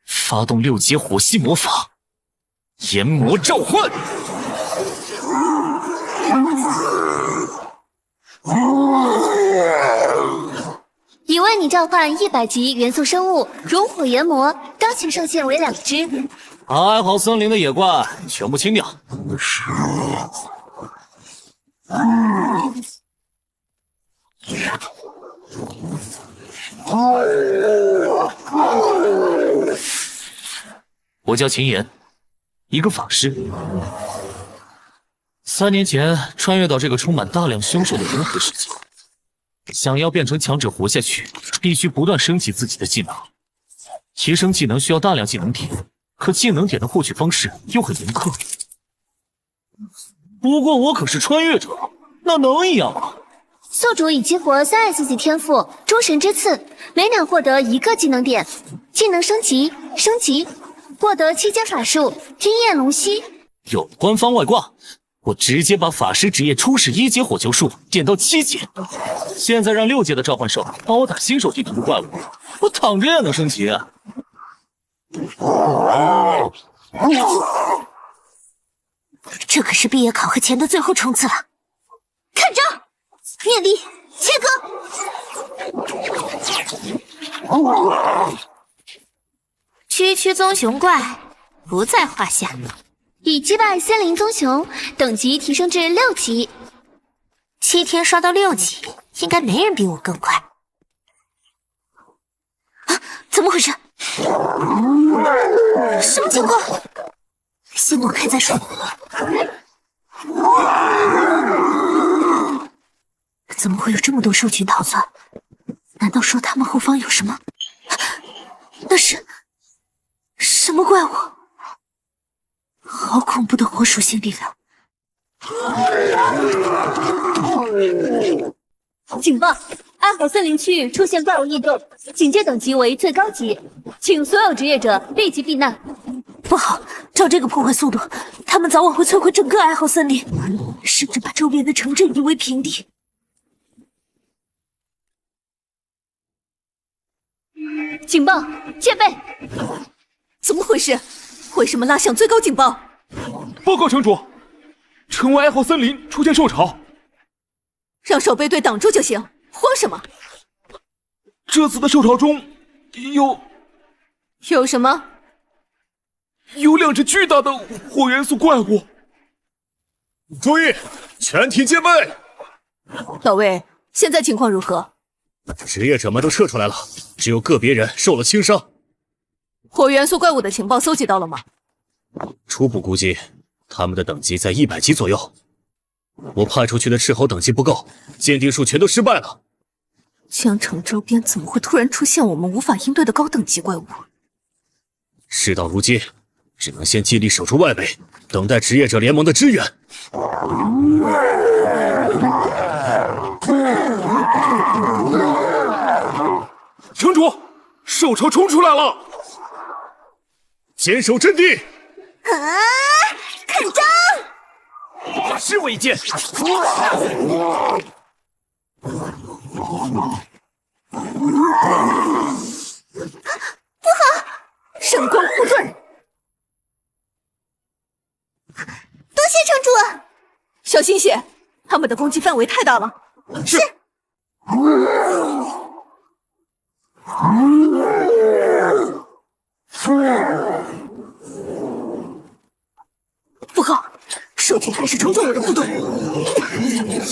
发动6阶火系魔法，炎魔召唤。已为你召唤100级元素生物熔火炎魔，当前上限为2只。把哀嚎森林的野怪全部清掉。是。我叫秦岩，一个法师。3年前穿越到这个充满大量凶兽的人和世界。想要变成强者活下去，必须不断升级自己的技能。提升技能需要大量技能点，可技能点的获取方式又很严苛。不过我可是穿越者，那能一样吗？宿主已激活3S 级天赋诸神之刺，每秒获得1个技能点。技能升级，获得7阶法术经验龙息。有了官方外挂，我直接把法师职业初始1阶火球术点到7阶。现在让6阶的召唤兽帮我打新手地图的怪物，我躺着也能升级。这可是毕业考核前的最后冲刺了！看招，念力切割！区棕熊怪不在话下，已击败森林棕熊，等级提升至6级。7天刷到6级，应该没人比我更快。啊，怎么回事？什么情况？先躲开再说。怎么会有这么多兽群逃窜？难道说他们后方有什么？那是什么怪物？好恐怖的火属性力量！警报！哀嚎森林区域出现怪物异动，警戒等级为最高级，请所有职业者立即避难。不好，照这个破坏速度，他们早晚会摧毁整个哀嚎森林，甚至把周边的城镇夷为平地。警报！戒备！怎么回事？为什么拉响最高警报？报告城主，城外哀嚎森林出现兽潮，让守备队挡住就行，慌什么？这次的兽潮中有什么？有2只巨大的火元素怪物。注意，全体戒备！老魏，现在情况如何？职业者们都撤出来了，只有个别人受了轻伤。火元素怪物的情报搜集到了吗？初步估计，他们的等级在100级左右。我派出去的斥候等级不够，鉴定术全都失败了。江城周边怎么会突然出现我们无法应对的高等级怪物？事到如今，只能先尽力守住外围，等待职业者联盟的支援。城主，兽潮冲出来了！坚守阵地！啊！看招！法师为剑！不好！神光护盾！多谢城主！小心些，他们的攻击范围太大了。是。不好，兽群开始冲撞我的护盾，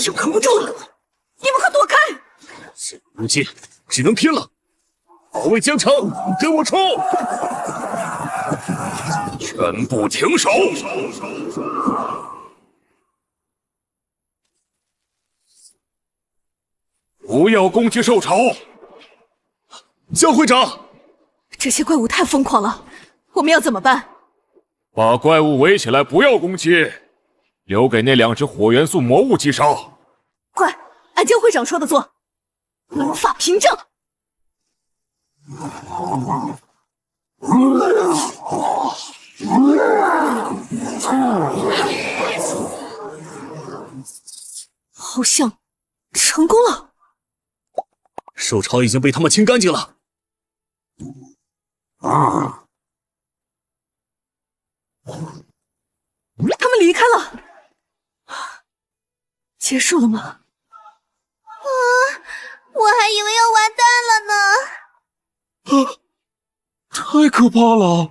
又扛不住了！你们快躲开！事不如今，只能拼了！保卫江城，跟我冲！全部停手！不要攻击兽潮！江会长，这些怪物太疯狂了，我们要怎么办？把怪物围起来，不要攻击，留给那2只火元素魔物击杀。快，按江会长说的做，无法凭证。好像成功了。兽潮已经被他们清干净了。他们离开了，结束了吗？我还以为要完蛋了呢。太可怕了！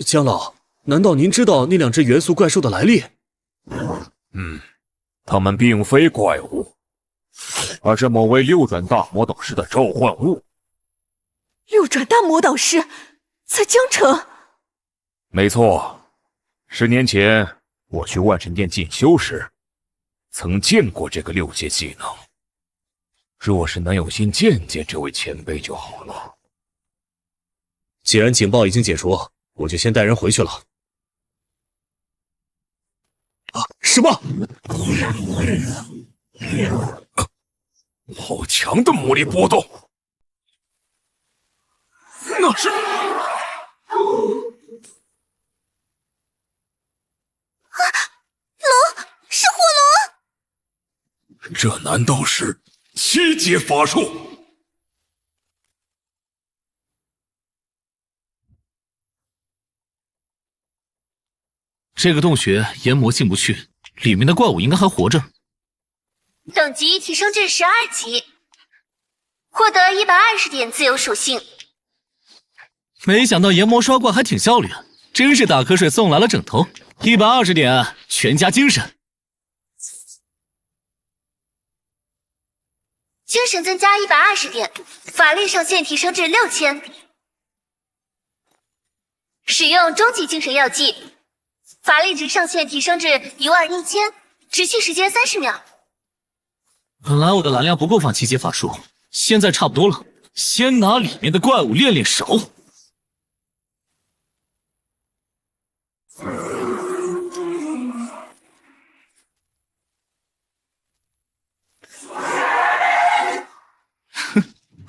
江老，难道您知道那2只元素怪兽的来历？它们并非怪物，而是某位6转大魔导师的召唤物。6转大魔导师在江城。没错，10年前我去万神殿进修时，曾见过这个6阶技能。若是能有幸见见这位前辈就好了。既然警报已经解除，我就先带人回去了。什么？好强的魔力波动！那是……是火龙！这难道是7阶法术？这个洞穴研磨进不去，里面的怪物应该还活着。等级提升至12级，获得120点自由属性。没想到研磨刷怪还挺效率，真是打瞌睡送来了枕头。120点，全家精神。精神增加120点，法力上限提升至6000。使用终极精神药剂，法力值上限提升至11000，持续时间30秒。本来我的蓝量不够放7阶法术，现在差不多了，先拿里面的怪物练练手。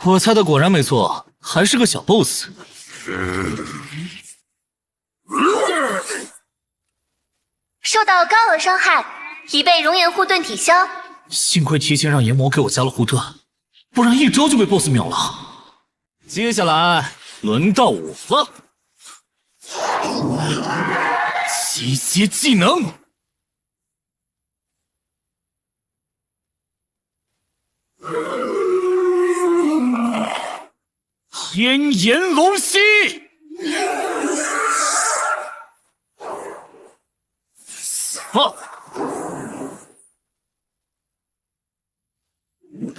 我猜的果然没错，还是个小 boss。受到高额伤害，已被熔岩护盾抵消。幸亏提前让炎魔给我加了护盾，不然一招就被 boss 秒了。接下来轮到我了，7阶技能。天炎龙息，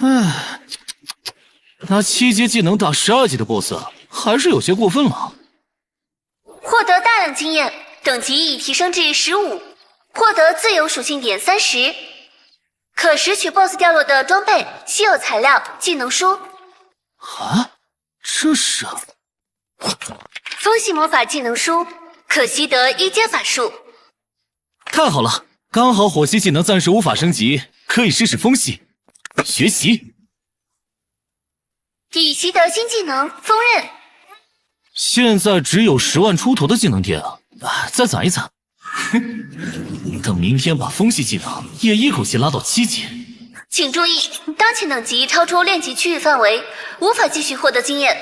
唉，拿7阶技能打12级的 BOSS， 还是有些过分了。获得大量经验，等级已提升至15，获得自由属性点30，可拾取 BOSS 掉落的装备、稀有材料、技能书。啊，这是风系魔法技能书，可习得1阶法术。太好了，刚好火系技能暂时无法升级，可以试试风系。学习，已习得新技能锋刃。现在只有10万出头的技能点啊，再攒一攒。等明天把风系技能也一口气拉到7级。请注意，当前等级超出练级区域范围，无法继续获得经验。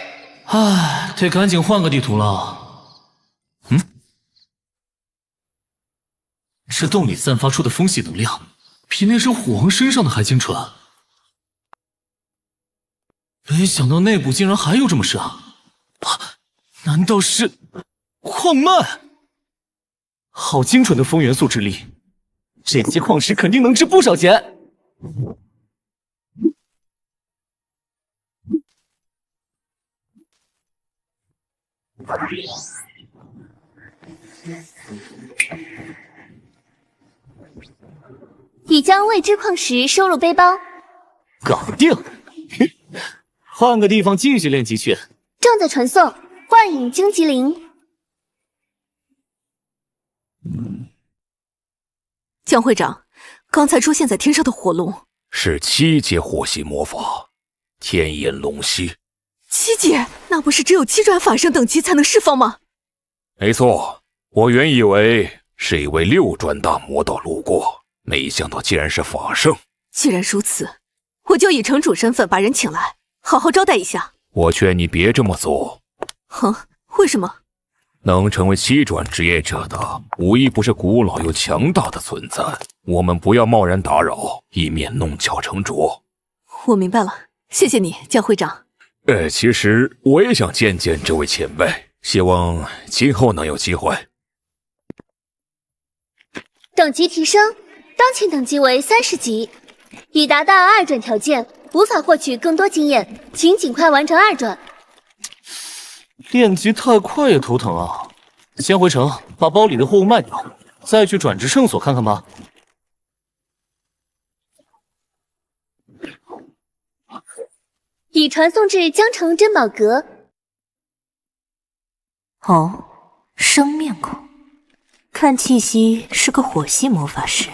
唉，得赶紧换个地图了。这洞里散发出的风系能量，比那只虎王身上的还精纯。没想到内部竟然还有这么深啊！难道是矿脉？好精纯的风元素之力，这些矿石肯定能值不少钱。已将未知矿石收入背包。搞定！换个地方继续练级去。正在传送，幻影荆棘灵。江会长，刚才出现在天上的火龙是7阶火系魔法，天炎龙息。7阶，那不是只有7转法圣等级才能释放吗？没错，我原以为是一位6转大魔道路过，没想到竟然是法圣。既然如此，我就以城主身份把人请来，好好招待一下。我劝你别这么做。哼，为什么？能成为7转职业者的，无一不是古老又强大的存在。我们不要贸然打扰，以免弄巧成拙。我明白了，谢谢你，江会长。其实我也想见见这位前辈，希望今后能有机会。等级提升，当前等级为30级，已达到2转条件，无法获取更多经验，请尽快完成2转。练级太快也头疼啊！先回城把包里的货物卖掉，再去转职圣所看看吧。已传送至江城珍宝阁。哦，生面孔，看气息是个火系魔法师，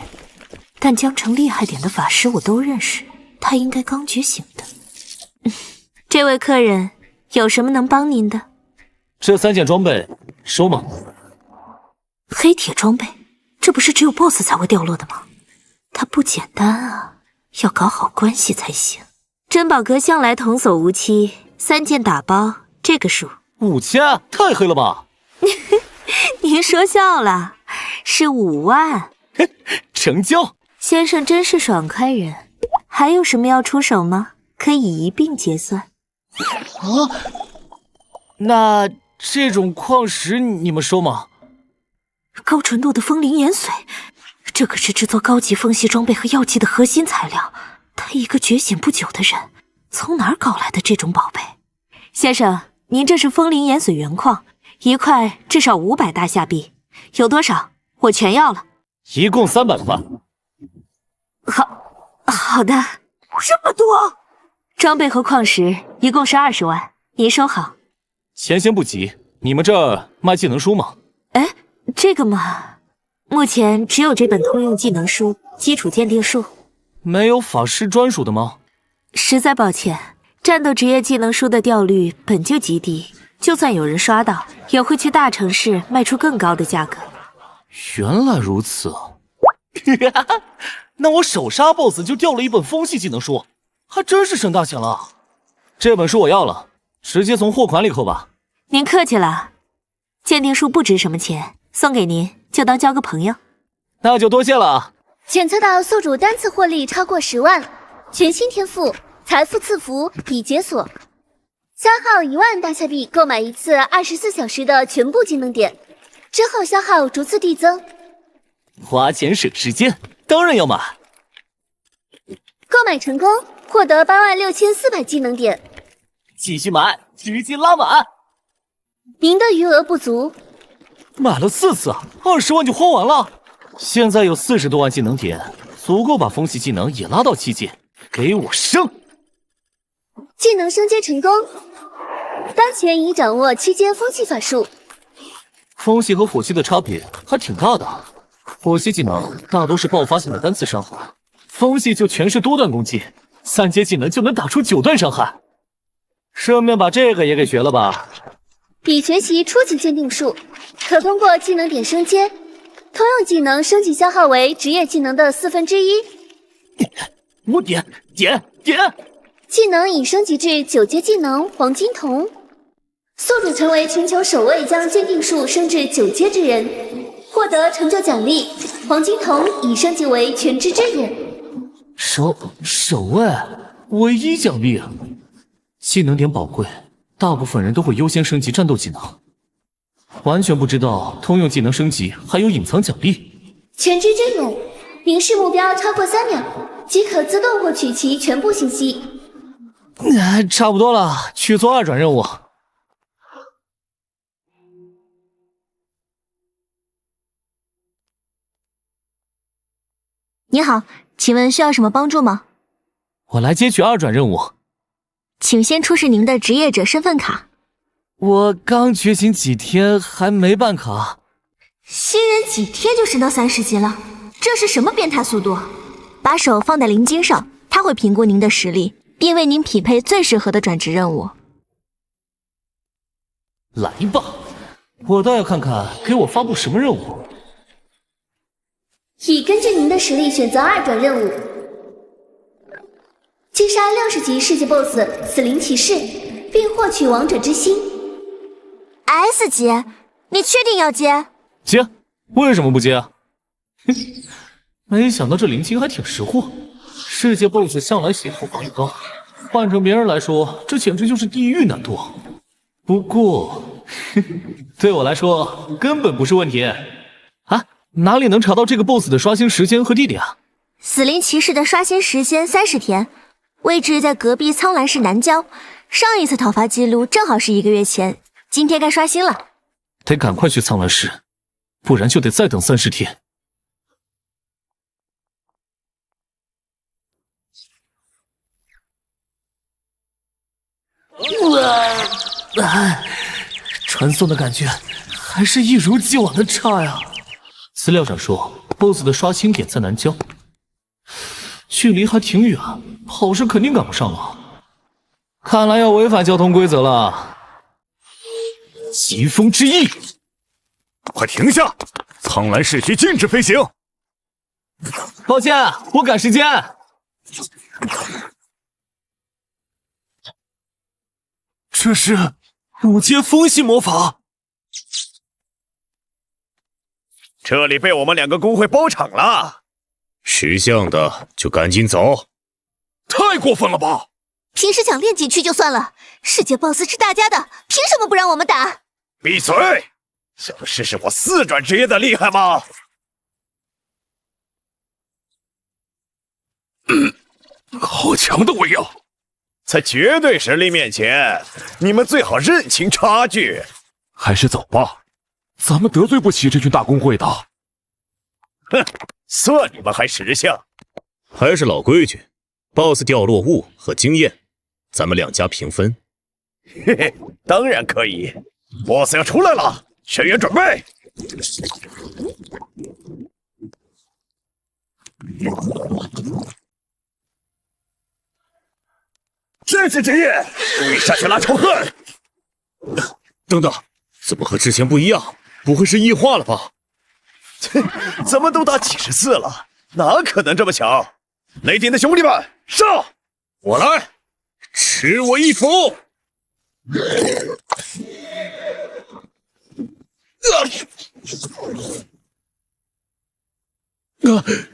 但江城厉害点的法师我都认识，他应该刚觉醒的。这位客人有什么能帮您的？这3件装备收吗？黑铁装备，这不是只有 BOSS 才会掉落的吗？他不简单啊，要搞好关系才行。珍宝阁向来童叟无欺，3件打包，这个数。5000，太黑了吧？您说笑了，是5万。成交。先生真是爽快人，还有什么要出手吗？可以一并结算。那这种矿石你们收吗？高纯度的风灵岩髓，这可是制作高级风系装备和药剂的核心材料。他一个觉醒不久的人，从哪儿搞来的这种宝贝？先生，您这是风灵岩髓原矿，1块至少500大夏币，有多少我全要了。一共300块。好的。这么多？装备和矿石一共是20万，您收好。钱先不急，你们这儿卖技能书吗？这个嘛，目前只有这本通用技能书基础鉴定术。没有法师专属的吗？实在抱歉，战斗职业技能书的掉率本就极低，就算有人刷到，也会去大城市卖出更高的价格。原来如此。那我手杀 BOSS 就掉了一本风系技能书，还真是省大钱了。这本书我要了，直接从货款里扣吧。您客气了，鉴定书不值什么钱，送给您就当交个朋友。那就多谢了。检测到宿主单次获利超过10万，全新天赋财富赐福已解锁，消耗1万大夏币购买一次24小时的全部技能点，之后消耗逐次递增。花钱省时间，当然要买。购买成功，获得86400技能点。继续买，直接拉满。您的余额不足。买了4次，20万就花完了。现在有40多万技能点，足够把风系技能也拉到7级。给我升！技能升阶成功，当前已掌握7阶风系法术。风系和火系的差别还挺大的，火系技能大多是爆发性的单次伤害，风系就全是多段攻击，3阶技能就能打出9段伤害。顺便把这个也给学了吧。已学习初级鉴定术，可通过技能点升阶，通用技能升级消耗为职业技能的1/4。我点！技能已升级至9阶技能黄金瞳，宿主成为全球首位将鉴定术升至9阶之人，获得成就奖励黄金瞳已升级为全知之眼。首位唯一奖励。技能点宝贵，大部分人都会优先升级战斗技能，完全不知道通用技能升级还有隐藏奖励。全知之眼，凝视目标超过3秒，即可自动获取其全部信息。差不多了，去做2转任务。你好，请问需要什么帮助吗？我来接取2转任务。请先出示您的职业者身份卡。我刚觉醒几天，还没办卡。新人几天就升到30级了，这是什么变态速度？把手放在灵晶上，它会评估您的实力，并为您匹配最适合的转职任务。来吧，我倒要看看给我发布什么任务。已根据您的实力选择2转任务。击杀60级世界 BOSS 死灵骑士，并获取王者之心。4级，你确定要接？接？为什么不接啊？哼，没想到这灵晶还挺识货。世界 BOSS 向来血厚防御高，换成别人来说，这简直就是地狱难度。不过，对我来说根本不是问题。啊，哪里能查到这个 BOSS 的刷新时间和地点啊？死灵骑士的刷新时间30天，位置在隔壁苍兰市南郊。上一次讨伐记录正好是1个月前，今天该刷新了。得赶快去苍兰市，不然就得再等30天。传送的感觉还是一如既往的差呀。资料上说 ，BOSS 的刷新点在南郊，距离还挺远，跑是肯定赶不上了。看来要违反交通规则了。疾风之翼，快停下！苍兰市区禁止飞行。抱歉，我赶时间。这是5阶风系魔法。这里被我们2个工会包场了。识相的就赶紧走。太过分了吧！平时想练几区就算了，世界 BOSS 是大家的，凭什么不让我们打？闭嘴！想试试我4转职业的厉害吗？好强的威耀！在绝对实力面前，你们最好认清差距。还是走吧，咱们得罪不起这群大工会的。哼，算你们还识相。还是老规矩 ，BOSS 掉落物和经验，咱们2家平分。嘿嘿，当然可以。BOSS 要出来了，全员准备。这次职业，为下去拉仇恨。等等，怎么和之前不一样？不会是异化了吧？怎么都打几十次了，哪可能这么巧？雷霆的兄弟们，上！我来，吃我一斧！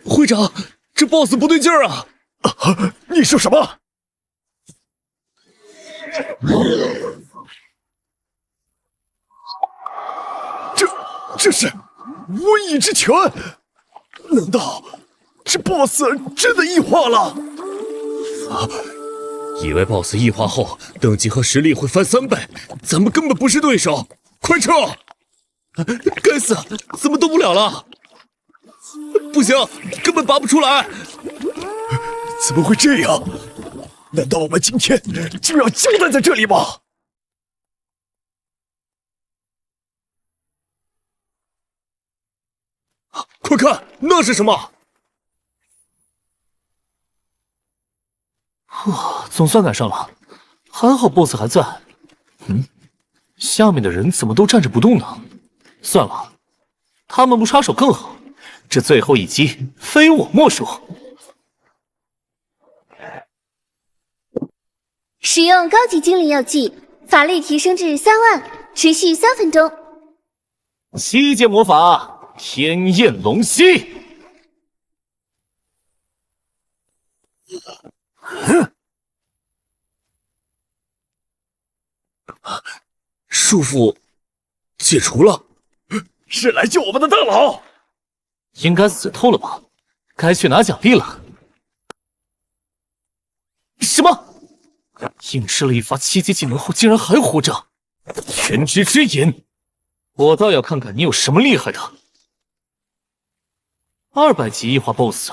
会长，这 BOSS 不对劲儿啊！你说什么？这是无以之拳！难道这 BOSS 真的异化了？以为 BOSS 异化后等级和实力会翻3倍，咱们根本不是对手，快撤！该死，怎么动不了了？不行，根本拔不出来！怎么会这样？难道我们今天就要交代在这里吗？快看，那是什么？总算赶上了，还好 BOSS 还在。下面的人怎么都站着不动呢？算了，他们不插手更好。这最后一击，非我莫属。使用高级精灵药剂，法力提升至3万，持续3分钟。7阶魔法，天焰龙息。束缚解除了，是来救我们的大佬。应该死透了吧？该去拿奖励了。什么？硬吃了一发7阶技能后，竟然还活着！全知之眼，我倒要看看你有什么厉害的。200级异化 BOSS，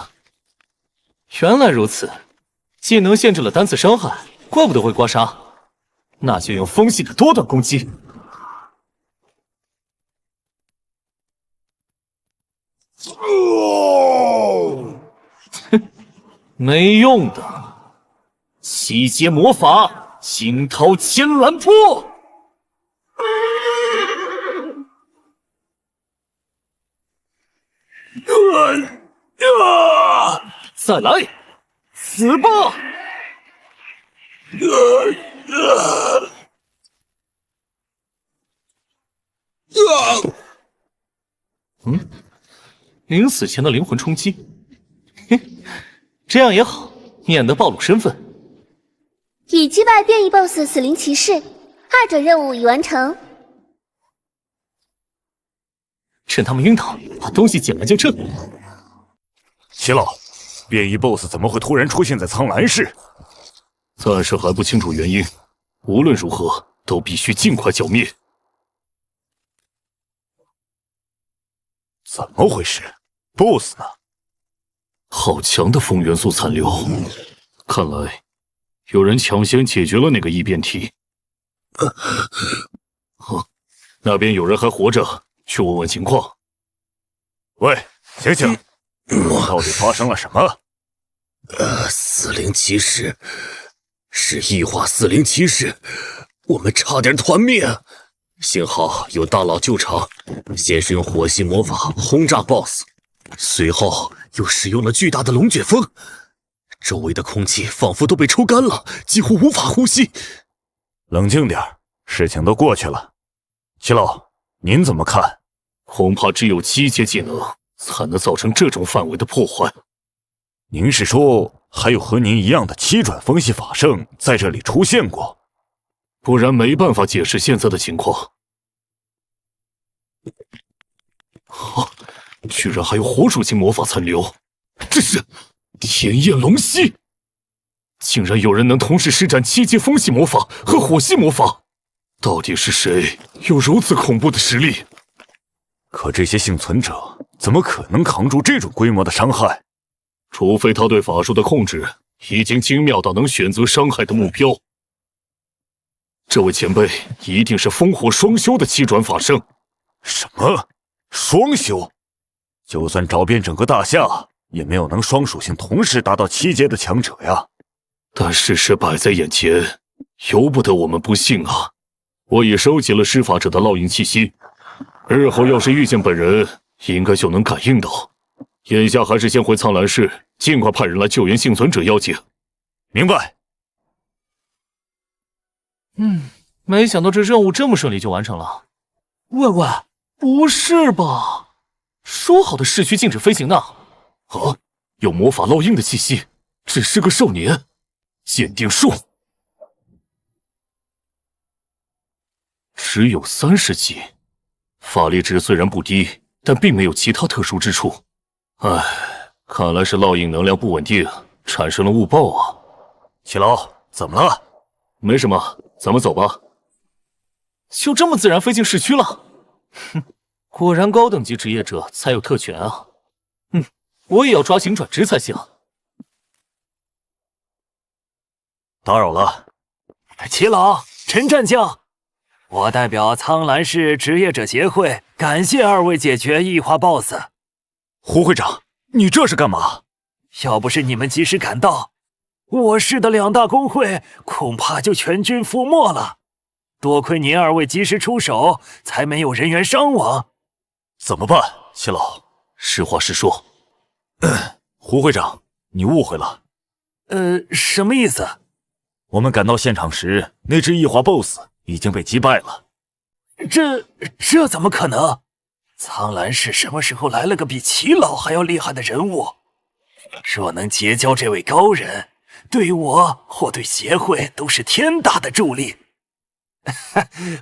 原来如此，技能限制了单次伤害，怪不得会刮痧。那就用风系的多段攻击。没用的，7阶魔法惊涛千澜波。再来，死吧！临死前的灵魂冲击，嘿，这样也好，免得暴露身份。已击败变异 BOSS 死灵骑士，2转任务已完成。趁他们晕倒，把东西捡完就撤。齐老，变异 BOSS 怎么会突然出现在苍兰市？暂时还不清楚原因，无论如何都必须尽快剿灭。怎么回事 ？BOSS 呢？好强的风元素残留，看来有人抢先解决了那个异变体。那边有人还活着，去问问情况。喂，醒醒！到底发生了什么？死灵骑士，是异化死灵骑士，我们差点团灭。幸好有大佬救场，先是用火系魔法轰炸 BOSS， 随后又使用了巨大的龙卷风，周围的空气仿佛都被抽干了，几乎无法呼吸。冷静点，事情都过去了。齐老，您怎么看？恐怕只有7阶技能才能造成这种范围的破坏。您是说还有和您一样的7转风系法圣在这里出现过？不然没办法解释现在的情况。居然还有火属性魔法残留，这是天焰龙息！竟然有人能同时施展7阶风系魔法和火系魔法，到底是谁有如此恐怖的实力？可这些幸存者怎么可能扛住这种规模的伤害？除非他对法术的控制已经精妙到能选择伤害的目标。这位前辈一定是烽火双修的7转法圣。什么？双修？就算找遍整个大夏，也没有能双属性同时达到7阶的强者呀。但事实摆在眼前，由不得我们不信啊！我已收集了施法者的烙印气息，日后要是遇见本人，应该就能感应到。眼下还是先回苍兰市，尽快派人来救援幸存者要紧。明白。没想到这任务这么顺利就完成了。喂，不是吧？说好的市区禁止飞行呢？啊，有魔法烙印的气息，只是个少年。鉴定术只有30级，法力值虽然不低，但并没有其他特殊之处。唉，看来是烙印能量不稳定，产生了误报啊。齐老，怎么了？没什么，咱们走吧。就这么自然飞进市区了？哼，果然高等级职业者才有特权啊。我也要抓紧转职才行。打扰了。齐老，陈战将，我代表苍兰市职业者协会感谢2位解决异化 BOSS。胡会长，你这是干嘛？要不是你们及时赶到，我市的2大工会恐怕就全军覆没了。多亏您2位及时出手，才没有人员伤亡。怎么办，齐老？实话实说。胡会长，你误会了。什么意思？我们赶到现场时，那只异化 BOSS 已经被击败了。这怎么可能？苍兰市什么时候来了个比齐老还要厉害的人物？若能结交这位高人，对我或对协会都是天大的助力。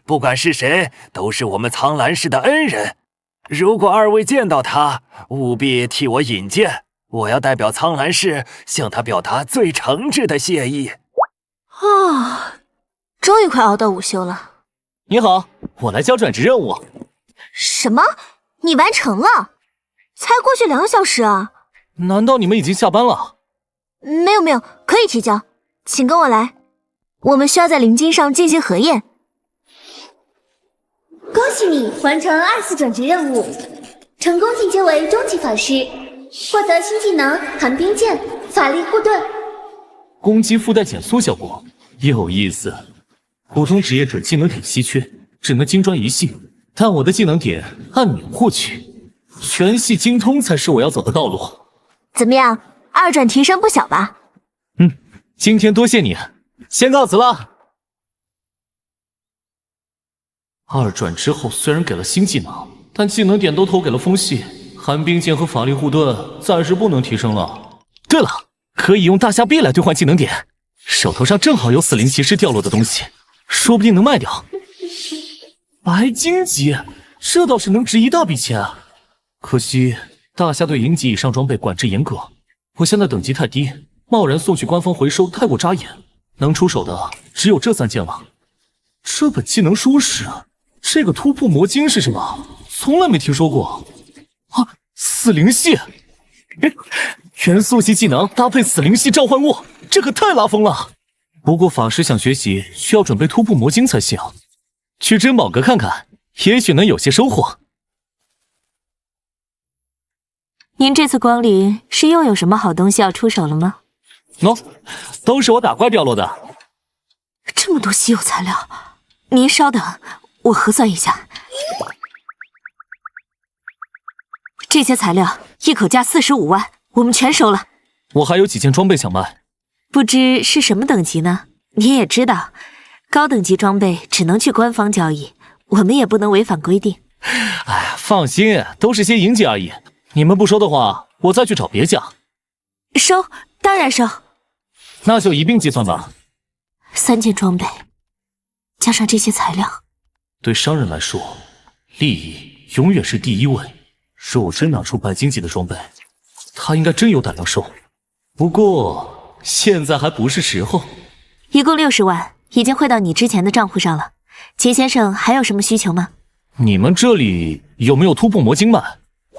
不管是谁，都是我们苍兰市的恩人。如果2位见到他，务必替我引荐，我要代表苍兰市向他表达最诚挚的谢意。终于快熬到午休了。你好，我来交转职任务。什么？你完成了？才过去2个小时啊？难道你们已经下班了？没有，可以提交，请跟我来。我们需要在灵晶上进行核验。恭喜你完成2次转职任务，成功进阶为终极法师，获得新技能寒冰剑，法力护盾，攻击附带减速效果，有意思。普通职业者技能点稀缺，只能精专一系，但我的技能点按秒获取，全系精通才是我要走的道路。怎么样？2转提升不小吧？今天多谢你，先告辞了。2转之后虽然给了新技能，但技能点都投给了风系，寒冰剑和法力护盾暂时不能提升了。对了，可以用大虾币来兑换技能点，手头上正好有死灵骑士掉落的东西，说不定能卖掉。白金级，这倒是能值一大笔钱啊！可惜大虾对银级以上装备管制严格，我现在等级太低，贸然送去官方回收太过扎眼，能出手的只有这3件了。这本技能书是这个突破魔晶是什么？从来没听说过。啊，死灵系，元素系技能搭配死灵系召唤物，这可太拉风了。不过法师想学习，需要准备突破魔晶才行。去珍宝阁看看，也许能有些收获。您这次光临是又有什么好东西要出手了吗？喏，都是我打怪掉落的。这么多稀有材料，您稍等，我核算一下。这些材料一口价45万，我们全收了。我还有几件装备想卖，不知是什么等级呢？您也知道，高等级装备只能去官方交易，我们也不能违反规定。哎，放心，都是些银级而已。你们不收的话，我再去找别家。收，当然收。那就一并计算吧。 3件装备，加上这些材料，对商人来说，利益永远是第一位。若我真拿出白金级的装备，他应该真有胆量收。不过现在还不是时候。一共60万，已经汇到你之前的账户上了。秦先生还有什么需求吗？你们这里有没有突破魔晶卖？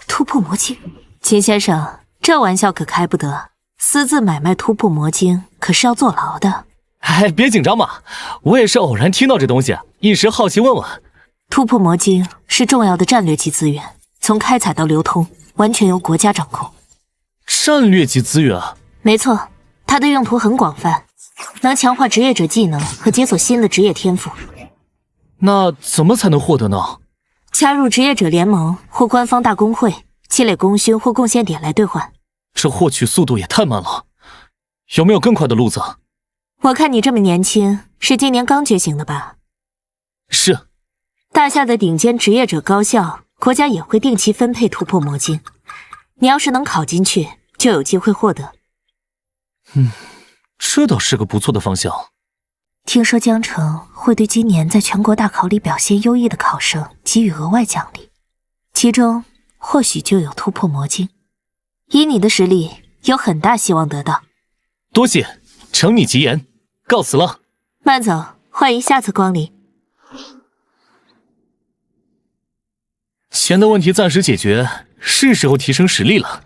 突破魔晶？秦先生，这玩笑可开不得。私自买卖突破魔晶，可是要坐牢的。哎，别紧张嘛，我也是偶然听到这东西，一时好奇问问。突破魔晶是重要的战略级资源，从开采到流通，完全由国家掌控。战略级资源？没错，它的用途很广泛，能强化职业者技能和解锁新的职业天赋。那怎么才能获得呢？加入职业者联盟或官方大公会，积累功勋或贡献点来兑换。这获取速度也太慢了，有没有更快的路子？我看你这么年轻，是今年刚觉醒的吧？是。大夏的顶尖职业者高校，国家也会定期分配突破魔晶。你要是能考进去，就有机会获得。这倒是个不错的方向。听说江城会对今年在全国大考里表现优异的考生给予额外奖励，其中或许就有突破魔晶。以你的实力，有很大希望得到。多谢，承你吉言，告辞了。慢走，欢迎下次光临。钱的问题暂时解决，是时候提升实力了。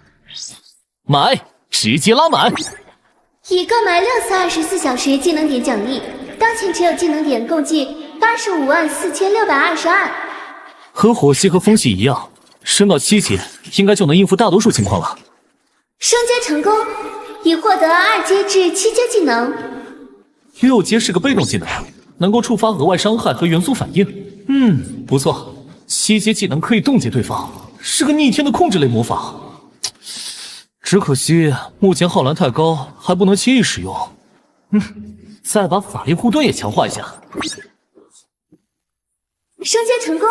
买，直接拉满。已购买6次24小时技能点奖励，当前持有技能点共计854622。和火系和风系一样，升到7级应该就能应付大多数情况了。升阶成功，已获得2阶至7阶技能。6阶是个被动技能，能够触发额外伤害和元素反应。不错。7阶技能可以冻结对方，是个逆天的控制类魔法。只可惜目前耗蓝太高，还不能轻易使用。再把法力护盾也强化一下。升阶成功，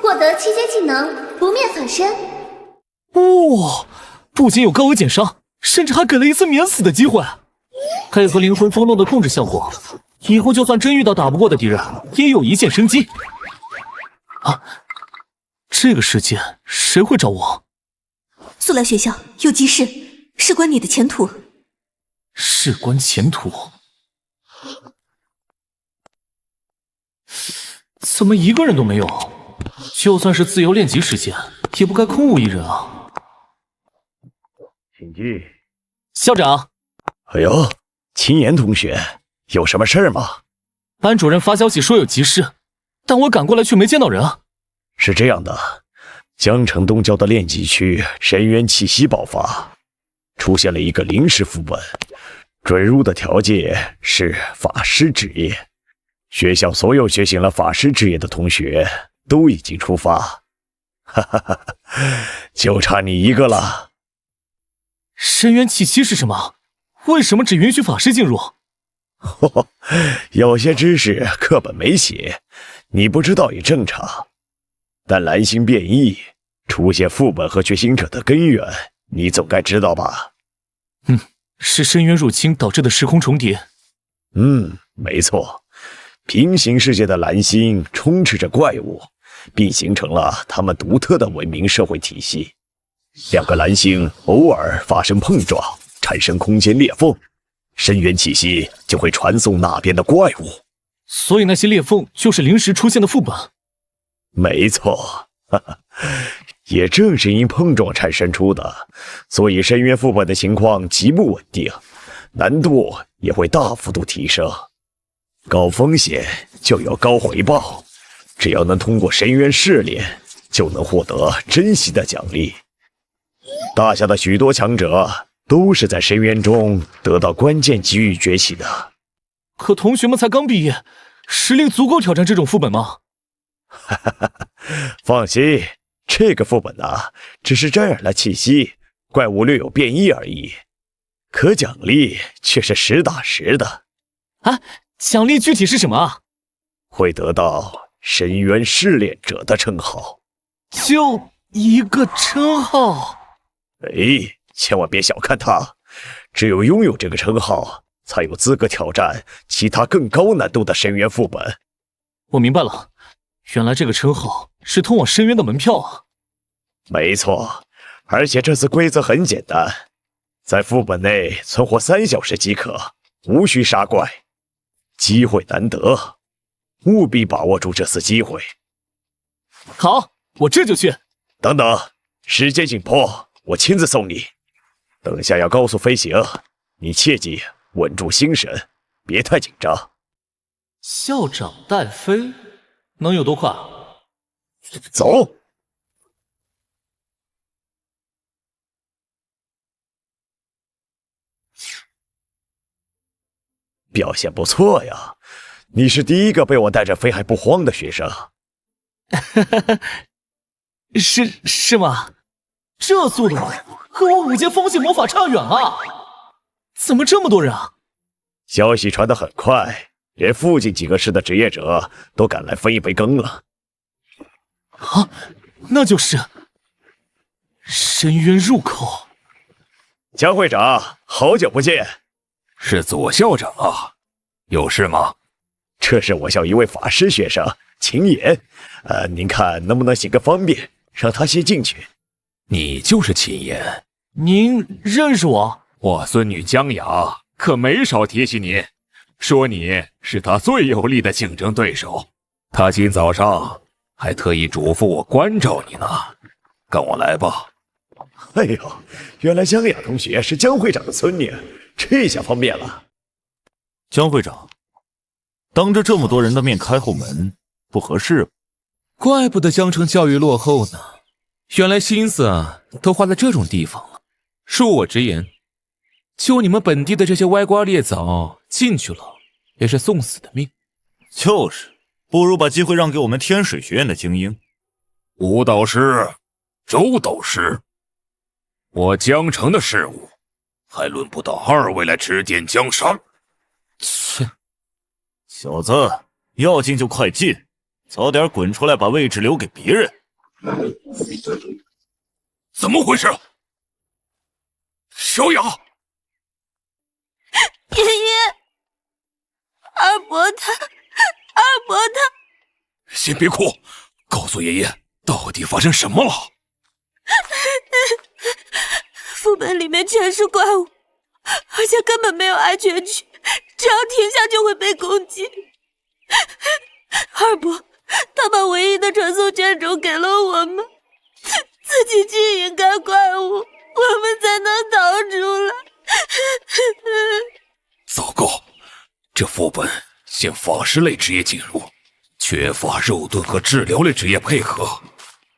获得7阶技能不灭反身。哇，不仅有高额减伤，甚至还给了一次免死的机会，配合灵魂风洞的控制效果，以后就算真遇到打不过的敌人，也有一线生机。这个世界谁会找我？速来学校有急事，事关你的前途。事关前途？怎么一个人都没有？就算是自由练级时间，也不该空无一人啊！请进。校长。哎呦，秦岩同学，有什么事儿吗？班主任发消息说有急事，但我赶过来却没见到人啊。是这样的，江城东郊的炼级区深渊气息爆发，出现了一个临时副本，准入的条件是法师职业。学校所有觉醒了法师职业的同学都已经出发，就差你一个了。深渊气息是什么？为什么只允许法师进入？有些知识课本没写，你不知道也正常。但蓝星变异出现副本和觉醒者的根源，你总该知道吧？是深渊入侵导致的时空重叠。没错，平行世界的蓝星充斥着怪物，并形成了他们独特的文明社会体系。两个蓝星偶尔发生碰撞，产生空间裂缝，深渊气息就会传送那边的怪物。所以那些裂缝就是临时出现的副本。没错，也正是因碰撞产生出的，所以深渊副本的情况极不稳定，难度也会大幅度提升。高风险就有高回报，只要能通过深渊试炼，就能获得珍惜的奖励。大夏的许多强者都是在深渊中得到关键机遇崛起的。可同学们才刚毕业，实力足够挑战这种副本吗？放心，这个副本只是沾染了气息，怪物略有变异而已，可奖励却是实打实的。奖励具体是什么啊？会得到深渊试炼者的称号。就一个称号？千万别小看它，只有拥有这个称号，才有资格挑战其他更高难度的深渊副本。我明白了，原来这个称号是通往深渊的门票啊。没错，而且这次规则很简单，在副本内存活3小时即可，无需杀怪。机会难得，务必把握住这次机会。好，我这就去。等等，时间紧迫，我亲自送你。等下要高速飞行，你切记稳住心神，别太紧张。校长带飞，能有多快？走。表现不错呀，你是第一个被我带着飞还不慌的学生。是吗？这速度和我5阶风系魔法差远了。怎么这么多人啊？消息传得很快，连附近几个市的职业者都赶来分一杯羹了。那就是深渊入口。江会长，好久不见。是左校长啊，有事吗？这是我校一位法师学生秦岩，您看能不能行个方便，让他先进去。你就是秦岩？您认识我？我孙女江雅可没少提起你，说你是她最有力的竞争对手。她今早上还特意嘱咐我关照你呢，跟我来吧。哎呦，原来江雅同学是江会长的孙女，这下方便了。江会长，当着这么多人的面开后门，不合适吧？怪不得江城教育落后呢，原来心思都花在这种地方了。恕我直言，就你们本地的这些歪瓜裂枣进去了，也是送死的命。就是，不如把机会让给我们天水学院的精英。吴导师，周导师，我江城的事务还轮不到2位来指点江山。切，小子，要进就快进，早点滚出来，把位置留给别人。怎么回事？小雅，爷爷，二伯他，先别哭，告诉爷爷到底发生什么了。副本里面全是怪物，而且根本没有安全区，只要停下就会被攻击。二伯他把唯一的传送卷轴给了我们，自己去引开怪物，我们才能逃出来。糟糕，这副本限法师类职业进入，缺乏肉盾和治疗类职业配合，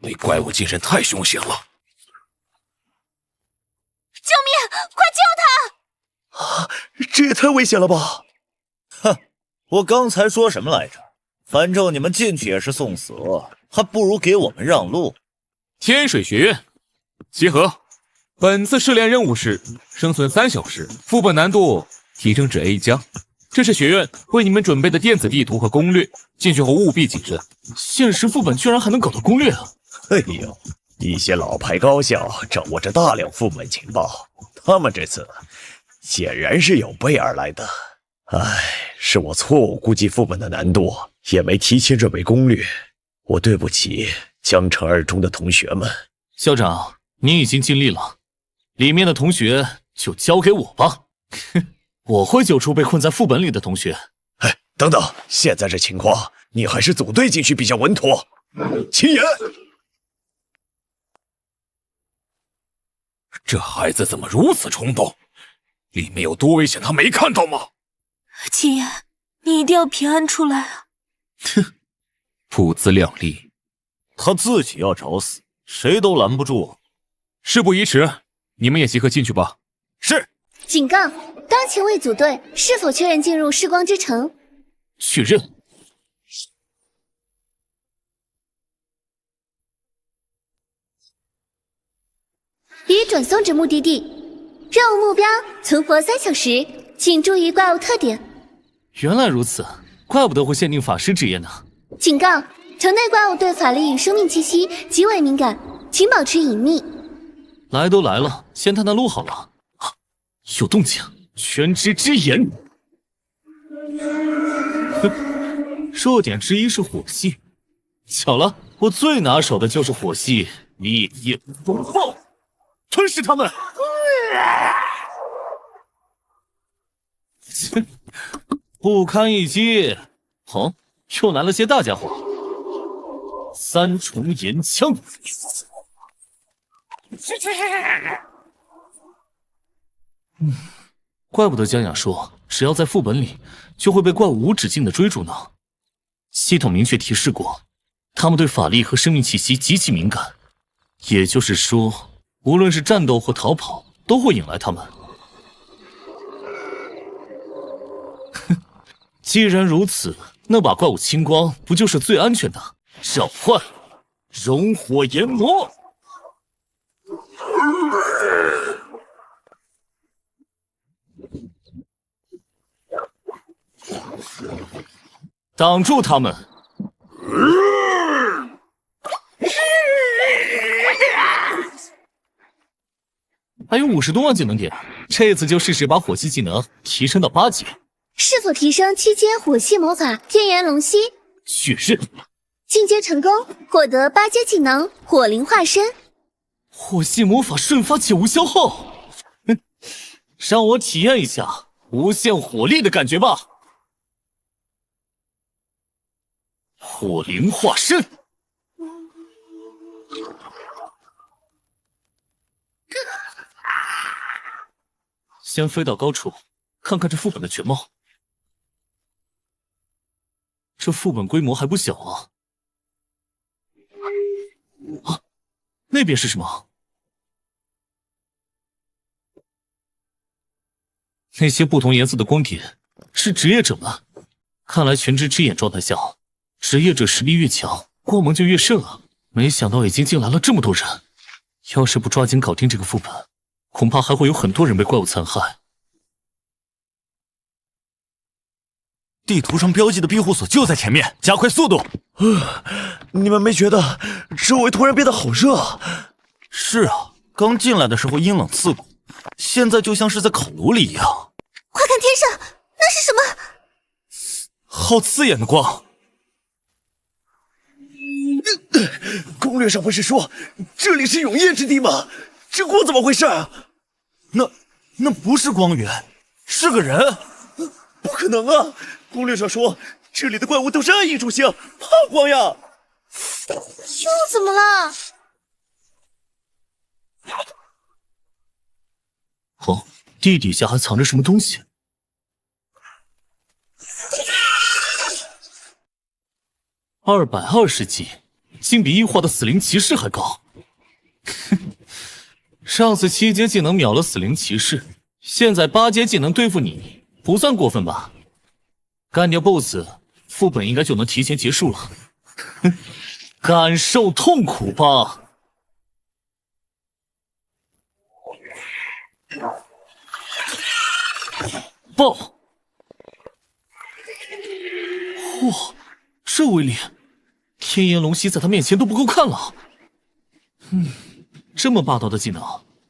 对怪物精神太凶险了。救命！快救他！这也太危险了吧！哼，我刚才说什么来着？反正你们进去也是送死，还不如给我们让路。天水学院集合，本次试炼任务是生存3小时，副本难度提升至 A+，这是学院为你们准备的电子地图和攻略，进去后务必谨慎。现实副本居然还能搞到攻略啊！哎呦，一些老牌高校掌握着大量副本情报，他们这次显然是有备而来的。唉，是我错误估计副本的难度，也没提前准备攻略。我对不起江城二中的同学们。校长，您已经尽力了，里面的同学就交给我吧。哼，我会救出被困在副本里的同学。哎，等等，现在这情况，你还是组队进去比较稳妥。秦岩，这孩子怎么如此冲动？里面有多危险，他没看到吗？秦岩，你一定要平安出来啊！哼，不自量力，他自己要找死，谁都拦不住。事不宜迟，你们也集合进去吧。是。警告：当前未组队，是否确认进入世光之城？确认。已转送至目的地，任务目标存活3小时，请注意怪物特点。原来如此，怪不得会限定法师职业呢。警告：城内怪物对法力与生命气息极为敏感，请保持隐秘。来都来了，先探探路好了。啊，有动静，全知之眼。弱点之一是火系，巧了，我最拿手的就是火系烈焰风暴，吞噬他们。不堪一击。哦，又来了些大家伙。3重岩枪。怪不得江雅说，只要在副本里，就会被怪物无止境的追逐呢。系统明确提示过，他们对法力和生命气息极其敏感，也就是说，无论是战斗或逃跑，都会引来他们。哼，既然如此，那把怪物清光不就是最安全的？召唤熔火炎魔。挡住他们！还有50多万技能点，这次就试试把火系技能提升到8级。是否提升7阶火系魔法天元龙息？确认。进阶成功，获得8阶技能火灵化身。火系魔法瞬发且无消耗。让我体验一下无限火力的感觉吧。火灵化身。先飞到高处，看看这副本的全貌。这副本规模还不小啊！啊，那边是什么？那些不同颜色的光点是职业者吗？看来全知之眼状态下，职业者实力越强，光芒就越盛啊！没想到已经进来了这么多人，要是不抓紧搞定这个副本，恐怕还会有很多人被怪物残害。地图上标记的庇护所就在前面，加快速度！你们没觉得周围突然变得好热？是啊，刚进来的时候阴冷刺骨，现在就像是在烤炉里一样。快看天上，那是什么？好刺眼的光！攻略上不是说这里是永夜之地吗？这光怎么回事啊？那不是光源，是个人。不可能啊！攻略上说这里的怪物都是暗影属性，怕光呀。又怎么了？哦，地底下还藏着什么东西？220级，竟比异化的死灵骑士还高。上次7阶技能秒了死灵骑士，现在8阶技能对付你，不算过分吧？干掉 BOSS， 副本应该就能提前结束了。感受痛苦吧！爆！哇，这威力，天炎龙息在他面前都不够看了。这么霸道的技能，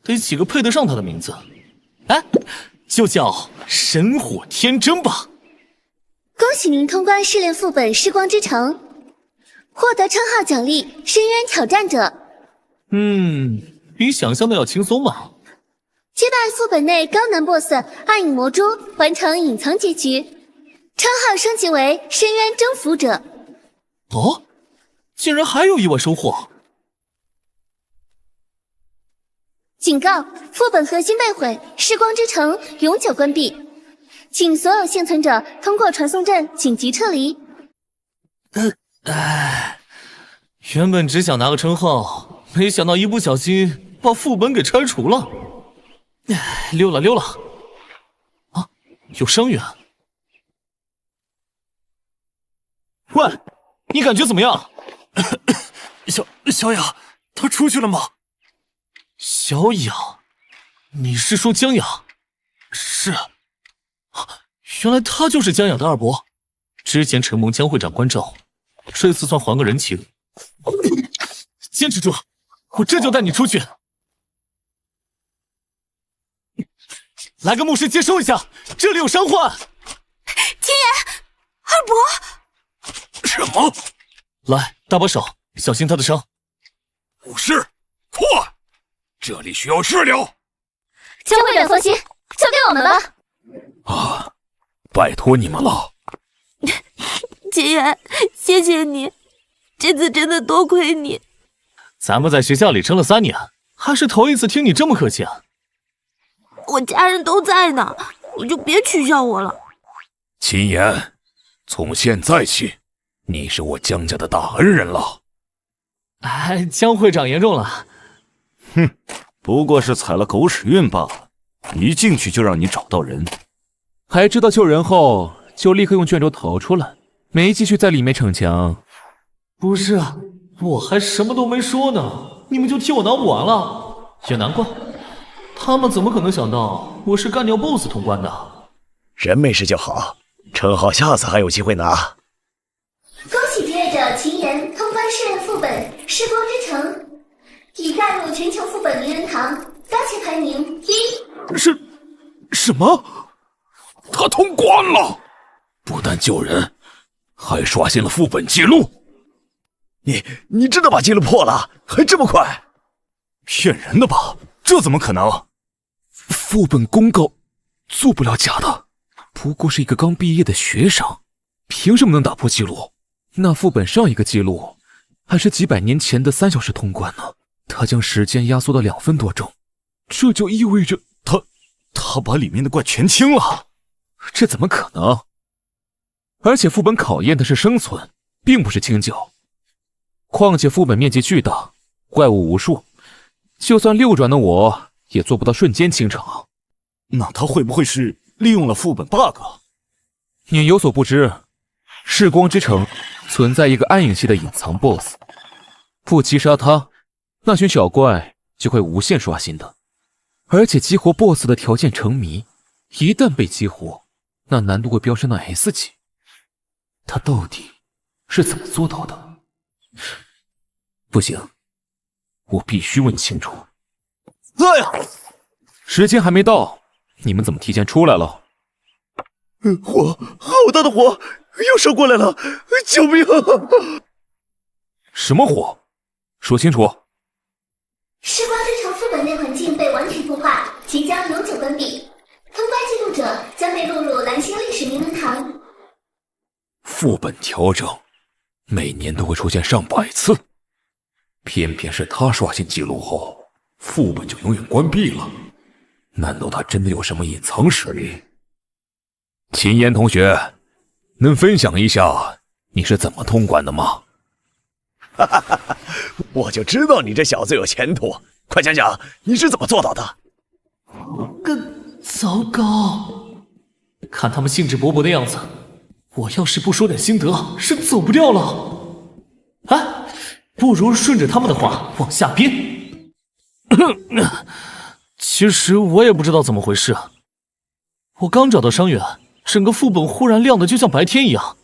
得起个配得上他的名字。哎，就叫神火天征吧。恭喜您通关试炼副本《时光之城》，获得称号奖励“深渊挑战者”。比想象的要轻松嘛。击败副本内高难 BOSS 暗影魔蛛，完成隐藏结局，称号升级为“深渊征服者”。哦，竟然还有意外收获！警告：副本核心被毁，时光之城永久关闭，请所有幸存者通过传送阵紧急撤离。原本只想拿个称号，没想到一不小心把副本给拆除了。溜了溜了。啊，有伤员。喂，你感觉怎么样？小雅，她出去了吗？小雅，你是说江雅？是。原来他就是江雅的二伯，之前承蒙江会长关照，这次算还个人情。坚持住，我这就带你出去。来个牧师接收一下，这里有伤患。天炎，二伯，什么？来，搭把手，小心他的伤。武士，快！这里需要治疗。江会长放心，交给我们吧。啊，拜托你们了。天炎，谢谢你，这次真的多亏你。咱们在学校里撑了3年，还是头一次听你这么客气啊。我家人都在呢，你就别取笑我了。秦岩，从现在起，你是我江家的大恩人了。哎，江会长言重了。哼，不过是踩了狗屎运罢了，一进去就让你找到人，还知道救人后就立刻用卷轴逃出来，没继续在里面逞强。不是啊，我还什么都没说呢，你们就替我脑补完了，也难怪。他们怎么可能想到我是干掉 BOSS 通关的？人没事就好，称号下次还有机会拿。恭喜职业者秦岩通关试炼副本《时光之城》，已盖入全球副本名人堂，当前排名1。什么？他通关了，不但救人，还刷新了副本记录。你真的把记录破了，还这么快？骗人的吧？这怎么可能？副本公告做不了假的，不过是一个刚毕业的学生，凭什么能打破记录？那副本上一个记录还是几百年前的3小时通关呢，他将时间压缩到2分多钟，这就意味着他把里面的怪全清了，这怎么可能？而且副本考验的是生存，并不是清救。况且副本面积巨大，怪物无数，就算6转的我也做不到瞬间清场。那他会不会是利用了副本 bug？ 你有所不知，世光之城存在一个暗影系的隐藏 BOSS， 不击杀他，那群小怪就会无限刷新的。而且激活 BOSS 的条件成谜，一旦被激活，那难度会飙升到 S 级。他到底是怎么做到的？不行，我必须问清楚。哎呀，时间还没到，你们怎么提前出来了？火，好大的火，又烧过来了！救命啊！什么火？说清楚。时光之城副本内环境被完全破坏，即将永久关闭。通关记录者将被录入蓝星历史名人堂。副本调整，每年都会出现上百次，偏偏是他刷新记录后，副本就永远关闭了。难道他真的有什么隐藏实力？秦岩同学，能分享一下你是怎么通关的吗？哈哈哈哈！我就知道你这小子有前途，快讲讲你是怎么做到的？糟糕，看他们兴致勃勃的样子，我要是不说点心得，是走不掉了。哎，不如顺着他们的话往下编。其实我也不知道怎么回事，我刚找到伤员，整个副本忽然亮的就像白天一样，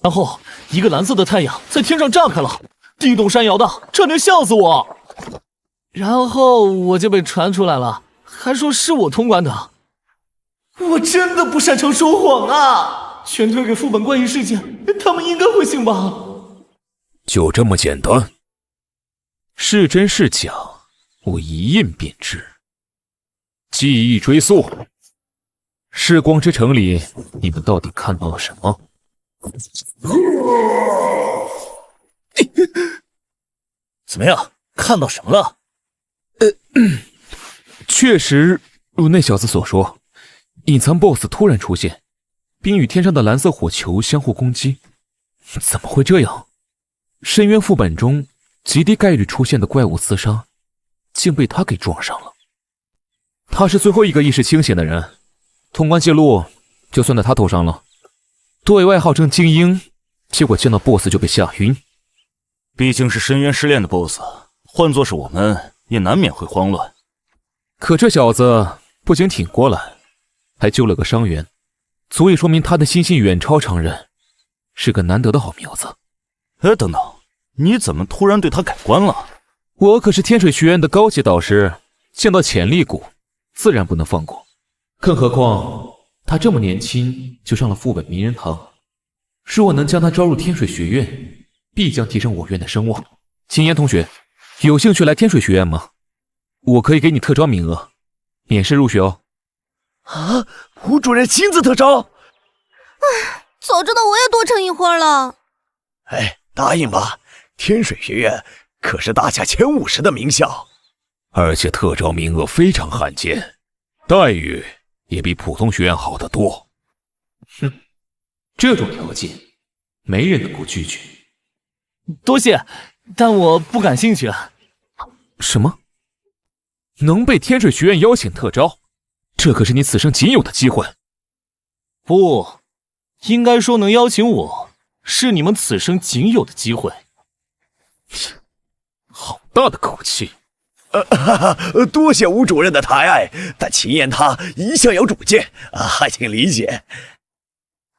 然后一个蓝色的太阳在天上炸开了，地动山摇的，差点吓死我。然后我就被传出来了，还说是我通关的。我真的不擅长说谎啊！全推给副本怪异事件，他们应该会信吧？就这么简单？是真是假，我一印便知。记忆追溯，噬光之城里，你们到底看到了什么？怎么样？看到什么了？确实如那小子所说，隐藏 BOSS 突然出现，并与天上的蓝色火球相互攻击。怎么会这样？深渊副本中极低概率出现的怪物厮杀，竟被他给撞上了。他是最后一个意识清醒的人，通关记录就算在他头上了。对外号称精英，结果见到 BOSS 就被吓晕。毕竟是深渊失恋的 BOSS， 换作是我们，也难免会慌乱。可这小子不仅挺过来，还救了个伤员，足以说明他的心性远超常人，是个难得的好苗子。等等，你怎么突然对他改观了？我可是天水学院的高级导师，见到潜力股，自然不能放过。更何况他这么年轻就上了副本名人堂，如果能将他招入天水学院，必将提升我院的声望。秦岩同学，有兴趣来天水学院吗？我可以给你特招名额，免试入学哦。啊！吴主任亲自特招？唉，早知道我也多撑一会儿了。哎，答应吧，天水学院可是大甲前50的名校，而且特招名额非常罕见，待遇也比普通学院好得多。哼，这种条件，没人能够拒绝。多谢，但我不感兴趣。什么？能被天水学院邀请特招，这可是你此生仅有的机会。不，应该说能邀请我，是你们此生仅有的机会。好大的口气！多谢吴主任的抬爱，但秦岩他一向有主见还请理解。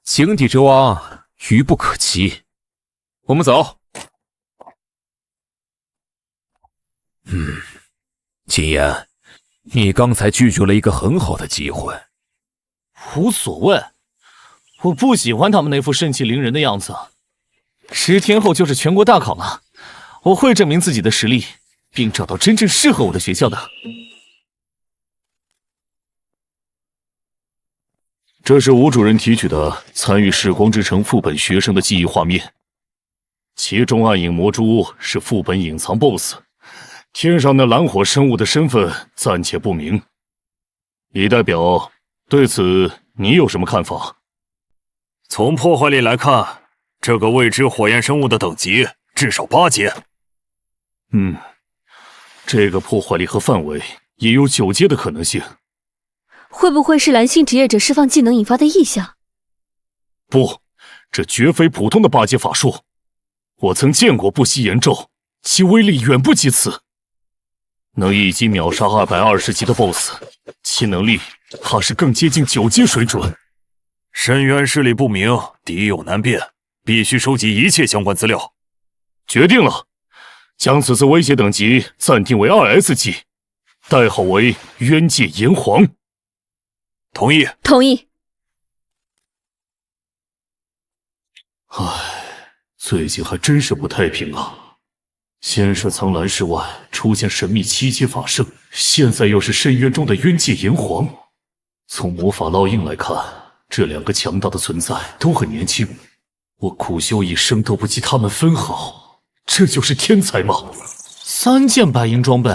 井底之蛙，愚不可及。我们走。秦岩，你刚才拒绝了一个很好的机会。无所谓，我不喜欢他们那副盛气凌人的样子。10天后就是全国大考了，我会证明自己的实力，并找到真正适合我的学校的。这是吴主任提取的参与噬光之城副本学生的记忆画面，其中暗影魔蛛是副本隐藏 BOSS， 天上那蓝火生物的身份暂且不明。李代表，对此你有什么看法？从破坏力来看，这个未知火焰生物的等级至少8阶。这个破坏力和范围也有9阶的可能性。会不会是蓝星职业者释放技能引发的异象？不，这绝非普通的8阶法术。我曾见过不息炎咒，其威力远不及此，能一击秒杀220级的 BOSS， 其能力怕是更接近9阶水准。深渊势力不明，敌友难辨，必须收集一切相关资料。决定了，将此次威胁等级暂定为2S 级，代号为渊界炎黄。同意。同意。最近还真是不太平啊！先是苍蓝市外出现神秘7阶法圣，现在又是深渊中的渊界炎黄。从魔法烙印来看，这2个强大的存在都很年轻，我苦修一生都不及他们分毫，这就是天才吗？3件白银装备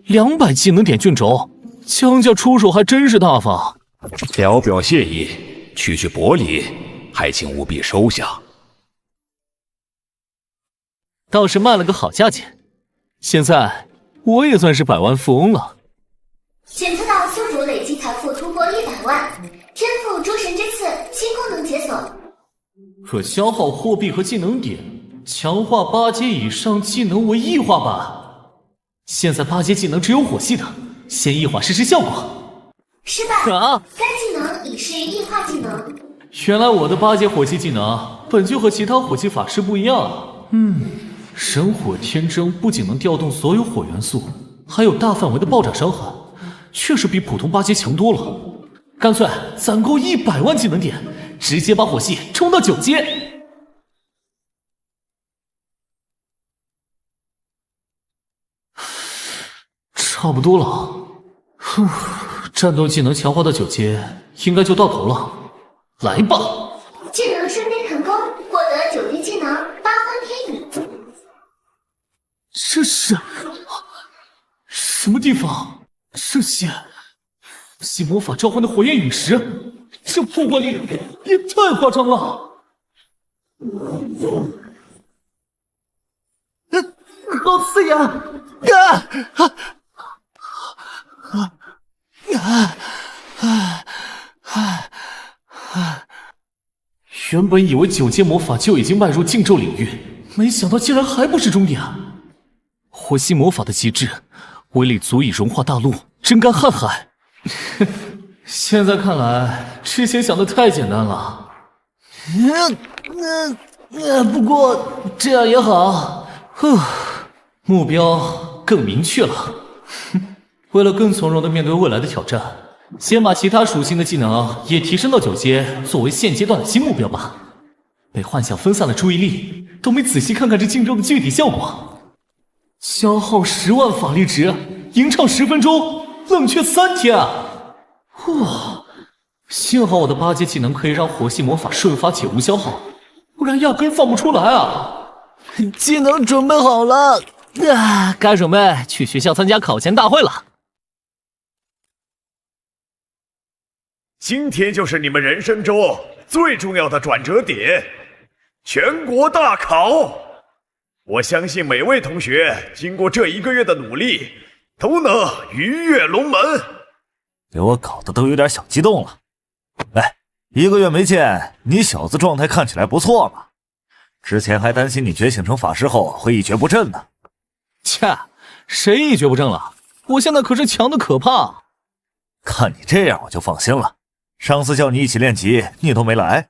，200技能点卷轴，江家出手还真是大方。表表谢意，区区薄礼，还请务必收下。倒是卖了个好价钱，现在我也算是百万富翁了。检测到宿主累计财富突破100万，天赋诸神之刺新功能解锁，可消耗货币和技能点，强化8阶以上技能为异化版。现在8阶技能只有火系的，先异化试试效果。失败。该技能已是异化技能。原来我的8阶火系技能本就和其他火系法师不一样。神火天征不仅能调动所有火元素，还有大范围的爆炸伤害，确实比普通8阶强多了。干脆攒够100万技能点，直接把火系冲到9阶。差不多了。战斗技能强化到9阶，应该就到头了。来吧！技能顺利成功，获得9级技能八方天羽。这是什么地方？这些系魔法召唤的火焰陨石，这破坏力也太夸张了！老四爷，原本以为9阶魔法就已经迈入禁咒领域，没想到竟然还不是终点。火系魔法的极致，威力足以融化大陆，蒸干瀚海。现在看来，之前想的太简单了。不过这样也好，目标更明确了。为了更从容地面对未来的挑战，先把其他属性的技能也提升到9阶，作为现阶段的新目标吧。被幻想分散了注意力，都没仔细看看这禁咒的具体效果。消耗10万法力值，吟唱10分钟，冷却3天。哇！幸好我的8阶技能可以让火系魔法瞬发且无消耗，不然压根放不出来啊！技能准备好了，该准备去学校参加考前大会了。今天就是你们人生中最重要的转折点——全国大考。我相信每位同学经过这1个月的努力，都能鱼跃龙门。给我搞得都有点小激动了。哎，1个月没见，你小子状态看起来不错嘛。之前还担心你觉醒成法师后会一蹶不振呢。切，谁一蹶不振了？我现在可是强的可怕。看你这样我就放心了。上次叫你一起练级，你都没来。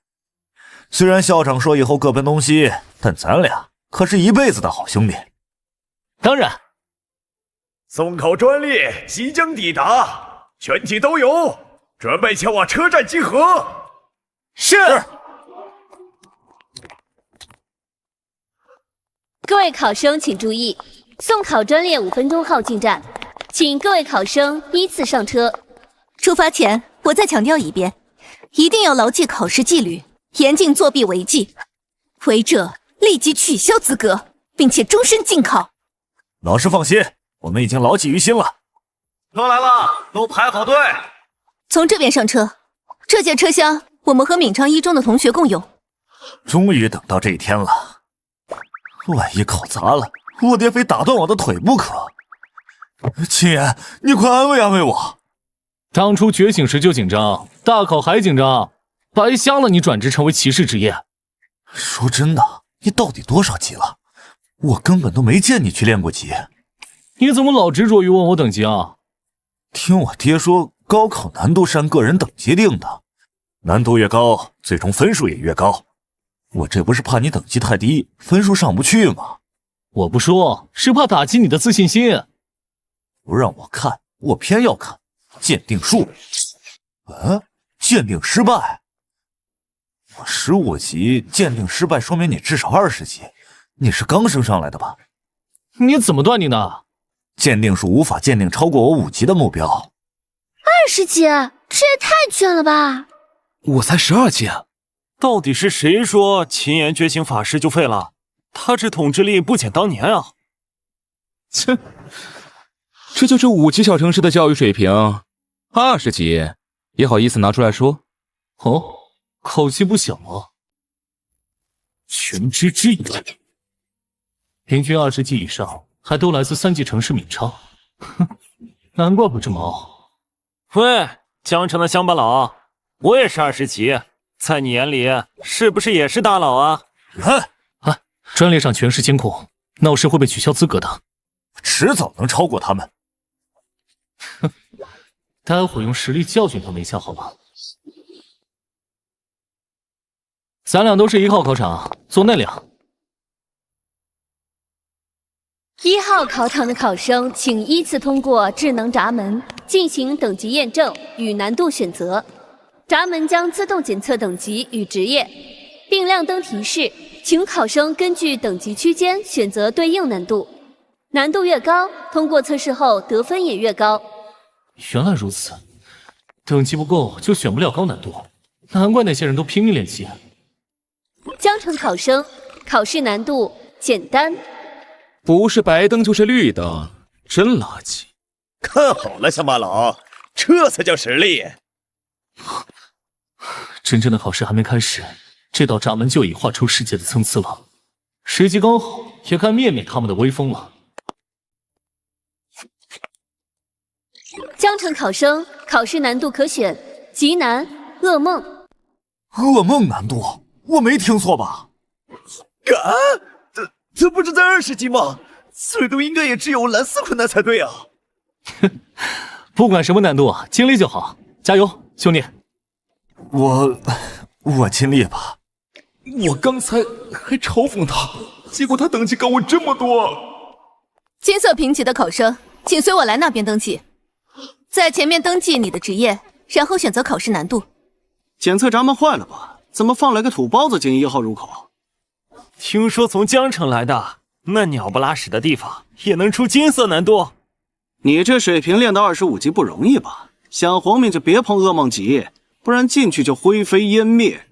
虽然校长说以后各奔东西，但咱俩可是一辈子的好兄弟。当然。送考专列即将抵达，全体都有，准备前往车站集合。是。各位考生请注意，送考专列5分钟后进站，请各位考生依次上车。出发前，我再强调一遍，一定要牢记考试纪律，严禁作弊违纪，违者立即取消资格，并且终身禁考。老师放心，我们已经牢记于心了。车来了，都排好队。从这边上车，这节车厢我们和闵昌一中的同学共用。终于等到这一天了，万一考砸了，我爹非打断我的腿不可。秦言，你快安慰安慰我。当初觉醒时就紧张，大考还紧张，白瞎了你转职成为骑士职业。说真的，你到底多少级了？我根本都没见你去练过级。你怎么老执着于问我等级啊？听我爹说，高考难度是按个人等级定的，难度越高，最终分数也越高。我这不是怕你等级太低，分数上不去吗？我不说，是怕打击你的自信心。不让我看，我偏要看。鉴定术，鉴定失败。我15级鉴定失败，说明你至少20级。你是刚升上来的吧？你怎么断定的？鉴定术无法鉴定超过我5级的目标。20级，这也太卷了吧！我才12级。到底是谁说秦岩觉醒法师就废了？他这统治力不减当年啊！切，这就是5级小城市的教育水平。20级也好意思拿出来说？哦，口气不小啊！全知之一，平均20级以上，还都来自3级城市闵昌。哼，难怪会这么傲。喂，江城的乡巴佬，我也是20级，在你眼里是不是也是大佬啊？专列上全是监控，闹事会被取消资格的。迟早能超过他们。哼，待会用实力教训他们一下好吧？咱俩都是1号考场，坐那俩。1号考场的考生，请依次通过智能闸门进行等级验证与难度选择。闸门将自动检测等级与职业，并亮灯提示，请考生根据等级区间选择对应难度。难度越高，通过测试后得分也越高。原来如此，等级不够就选不了高难度，难怪那些人都拼命练级。江城考生，考试难度简单。不是白灯就是绿灯，真垃圾。看好了，乡巴佬，这才叫实力。真正的考试还没开始，这道闸门就已画出世界的参差了。时机刚好，也该灭灭他们的威风了。江城考生，考试难度可选极难、噩梦。噩梦难度？我没听错吧？这不是在20级吗？最多应该也只有蓝丝困难才对啊！不管什么难度，尽力就好，加油，兄弟！我尽力吧。我刚才还嘲讽他，结果他等级高我这么多。金色评级的考生，请随我来那边登记，在前面登记你的职业，然后选择考试难度。检测闸门坏了吧？怎么放了个土包子进1号入口？听说从江城来的，那鸟不拉屎的地方也能出金色难度？你这水平练到25级不容易吧？想活命就别碰噩梦级，不然进去就灰飞烟灭。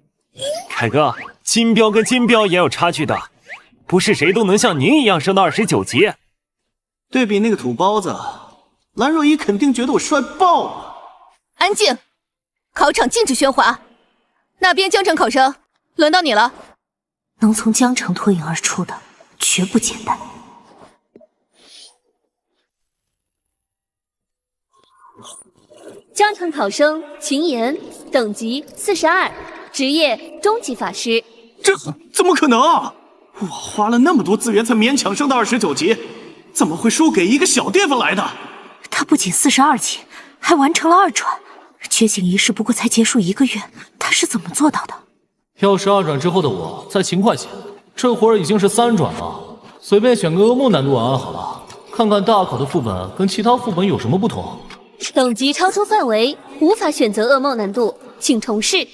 凯哥，金标跟金标也有差距的，不是谁都能像您一样升到29级。对比那个土包子，蓝若依肯定觉得我帅爆了。安静，考场禁止喧哗。那边江城考生，轮到你了。能从江城脱颖而出的，绝不简单。江城考生秦岩，等级42，职业终极法师。这怎么可能啊！我花了那么多资源才勉强升到29级，怎么会输给一个小地方来的？他不仅42级，还完成了2转，觉醒仪式不过才结束1个月，他是怎么做到的？要是2转之后的我再勤快些，这会儿已经是3转了，随便选个噩梦难度玩玩好了，看看大考的副本跟其他副本有什么不同。等级超出范围，无法选择噩梦难度，请重试。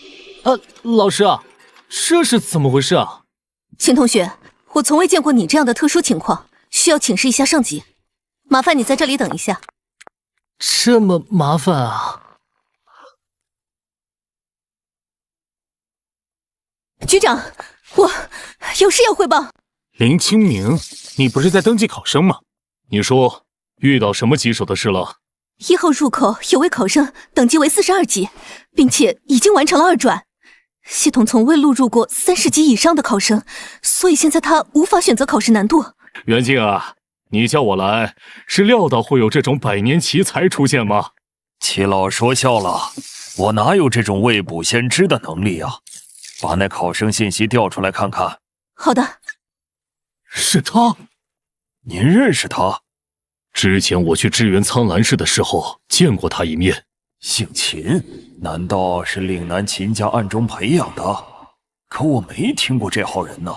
老师啊，这是怎么回事啊？秦同学，我从未见过你这样的特殊情况，需要请示一下上级。麻烦你在这里等一下。这么麻烦啊？局长，我有事要汇报。林清明，你不是在登记考生吗？你说遇到什么棘手的事了？1号入口有位考生等级为42级，并且已经完成了2转。系统从未录入过30级以上的考生，所以现在他无法选择考试难度。袁静啊，你叫我来是料到会有这种百年奇才出现吗？齐老说笑了，我哪有这种未卜先知的能力啊？把那考生信息调出来看看。好的。是他？您认识他？之前我去支援苍兰市的时候见过他一面。姓秦，难道是岭南秦家暗中培养的？可我没听过这号人呢。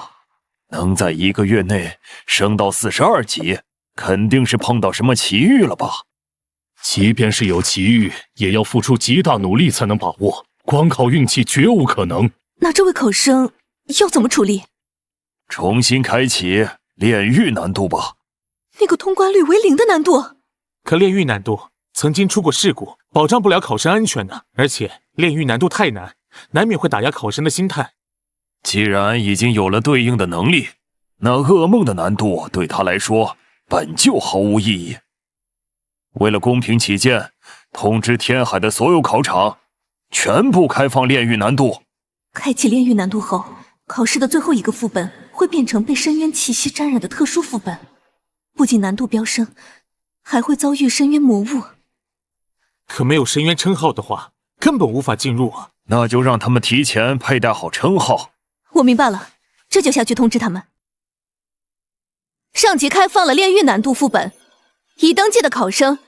能在1个月内升到42级，肯定是碰到什么奇遇了吧？即便是有奇遇，也要付出极大努力才能把握，光靠运气绝无可能。那这位考生要怎么处理？重新开启炼狱难度吧。那个通关率为0的难度。可炼狱难度曾经出过事故，保障不了考生安全的，而且炼狱难度太难，难免会打压考生的心态。既然已经有了对应的能力，那噩梦的难度对他来说本就毫无意义。为了公平起见，通知天海的所有考场，全部开放炼狱难度。开启炼狱难度后，考试的最后1个副本会变成被深渊气息沾染的特殊副本，不仅难度飙升，还会遭遇深渊魔物。可没有深渊称号的话，根本无法进入啊。那就让他们提前佩戴好称号。我明白了，这就下去通知他们。上级开放了炼狱难度副本，已登记的考生